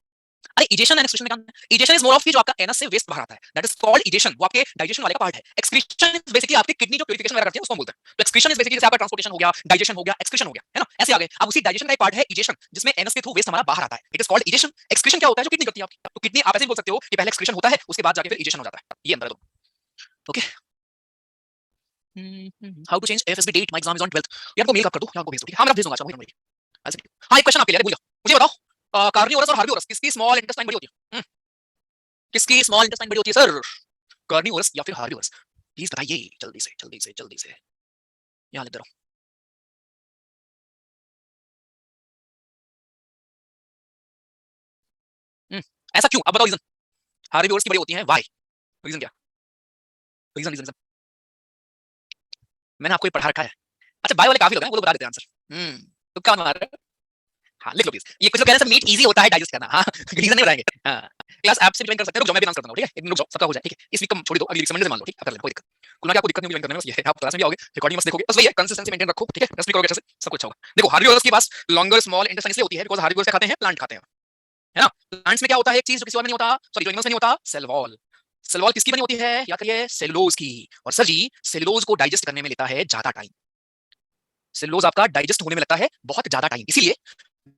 अरे इजेशन एंड एक्सक्रीशन में काम, इजेशन इज मोर ऑफ की जो आपका एनस से वेस्ट बाहर आता है, दैट इज कॉल्ड इजेशन, वो आपके डाइजेशन वाले का पार्ट है। एक्सक्रीशन इज बेसिकली आपकी किडनी जो प्यूरिफिकेशन वगैरह करती है उसको बोलते हैं। तो एक्सक्रीशन इज बेसिकली जैसे आपका ट्रांसपोर्टेशन हो गया, डाइजेशन हो गया, एक्सक्रीशन हो गया, है ना, ऐसे आ गए। अब उसी डाइजेशन का एक पार्ट है इजेशन, जिसमें एनस के थ्रू वेस्ट हमारा बाहर आता है, it is called egestion. Excretion क्या होता है? जो किडनी करती है आपकी। तो किडनी आप ऐसे बोल सकते हो कि पहले एक्सक्रीशन होता है, उसके बाद जाके फिर इजेशन हो जाता है, ये अंदर है तो, okay. How to change FSB date, my exam is on 12th। ये आपको मेल कर दो या आपको भेज दो, ठीक है। हां मैं भेज दूंगा, अच्छा वही। हाँ, एक क्वेश्चन आपके लिए भूल गया, मुझे बताओ कार्निवोरस और हार्बिवोरस किसकी स्मॉल इंटेस्टाइन बड़ी होती है? किसकी स्मॉल इंटेस्टाइन बड़ी होती है सर? कार्निवोरस या फिर हार्बिवोरस? प्लीज बताइए जल्दी से जल्दी से जल्दी से, यहाँ लिख दे रहा हूँ। ऐसा क्यों? अब बताओ रीजन। हार्बिवोरस की बड़ी होती है, व्हाई? रीजन क्या? रीजन रीजन मैंने आपको ये पढ़ा रखा है। अच्छा, बायो वाले काफी लोग हैं, वो लोग बता देते हैं आंसर। तो क्या मार रहे हो? हाँ लिख लो प्लीज। ये कुछ लोग कह रहे हैं सर मीट इजी होता है डाइजेस्ट करना, हाँ रीजन नहीं बताएंगे। हाँ, क्लास ऐप से ज्वाइन कर सकते हैं, रुक जाओ मैं भी आंसर कर दूंगा, ठीक है। एक दिन रुक जाओ, सबका हो जाए, ठीक है। इस वीक कम छोड़ दो, अगली वीक से मंडे से मान लो, ठीक है, कर लेना, कोई दिक्कत। कुल क्या आपको दिक्कत नहीं होगी ज्वाइन करने में, बस ये है आप क्लास में भी आओगे, रिकॉर्डिंग मत देखोगे, बस वही है कंसिस्टेंसी मेंटेन रखो, ठीक है। रेस्ट भी करोगे अच्छे से, सब कुछ होगा। देखो हार्बिवोरस के पास लॉन्गर स्मॉल इंटेस्टाइन इसलिए होती है बिकॉज़ हार्बिवोरस खाते हैं, प्लांट खाते हैं, है ना। प्लांट्स में क्या होता है, एक चीज जो किसी और में नहीं होता, सॉरी जो एनिमल्स में नहीं होता, सेल वॉल। सेल वॉल किसकी बनी होती है? याद करिए, सेलुलोज की। और सर जी सेलुलोज को डाइजेस्ट करने में लेता है ज्यादा टाइम, सेलुलोज आपका डाइजेस्ट होने में लगता है बहुत ज्यादा टाइम, इसीलिए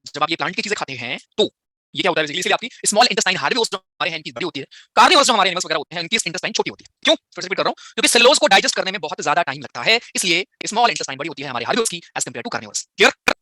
जब आप ये प्लांट की चीजें खाते हैं तो ये क्या होता है बेसिकली, इसलिए आपकी स्मॉल इंटेस्टाइन हार्बिवोरस जो हमारे हैं इनकी बड़ी होती है, कार्निवोरस जो हमारे एनिमल्स वगैरह होते हैं इनकी इंटेस्टाइन छोटी होती है। क्यों? फिर से रिपीट कर रहा हूं, क्योंकि सेलुलोज को डाइजेस्ट करने में बहुत ज्यादा टाइम लगता है, इसलिए स्मॉल इंटेस्टाइन बड़ी होती है हमारे हार्बिवोरस की age compare to carnivorous. Clear?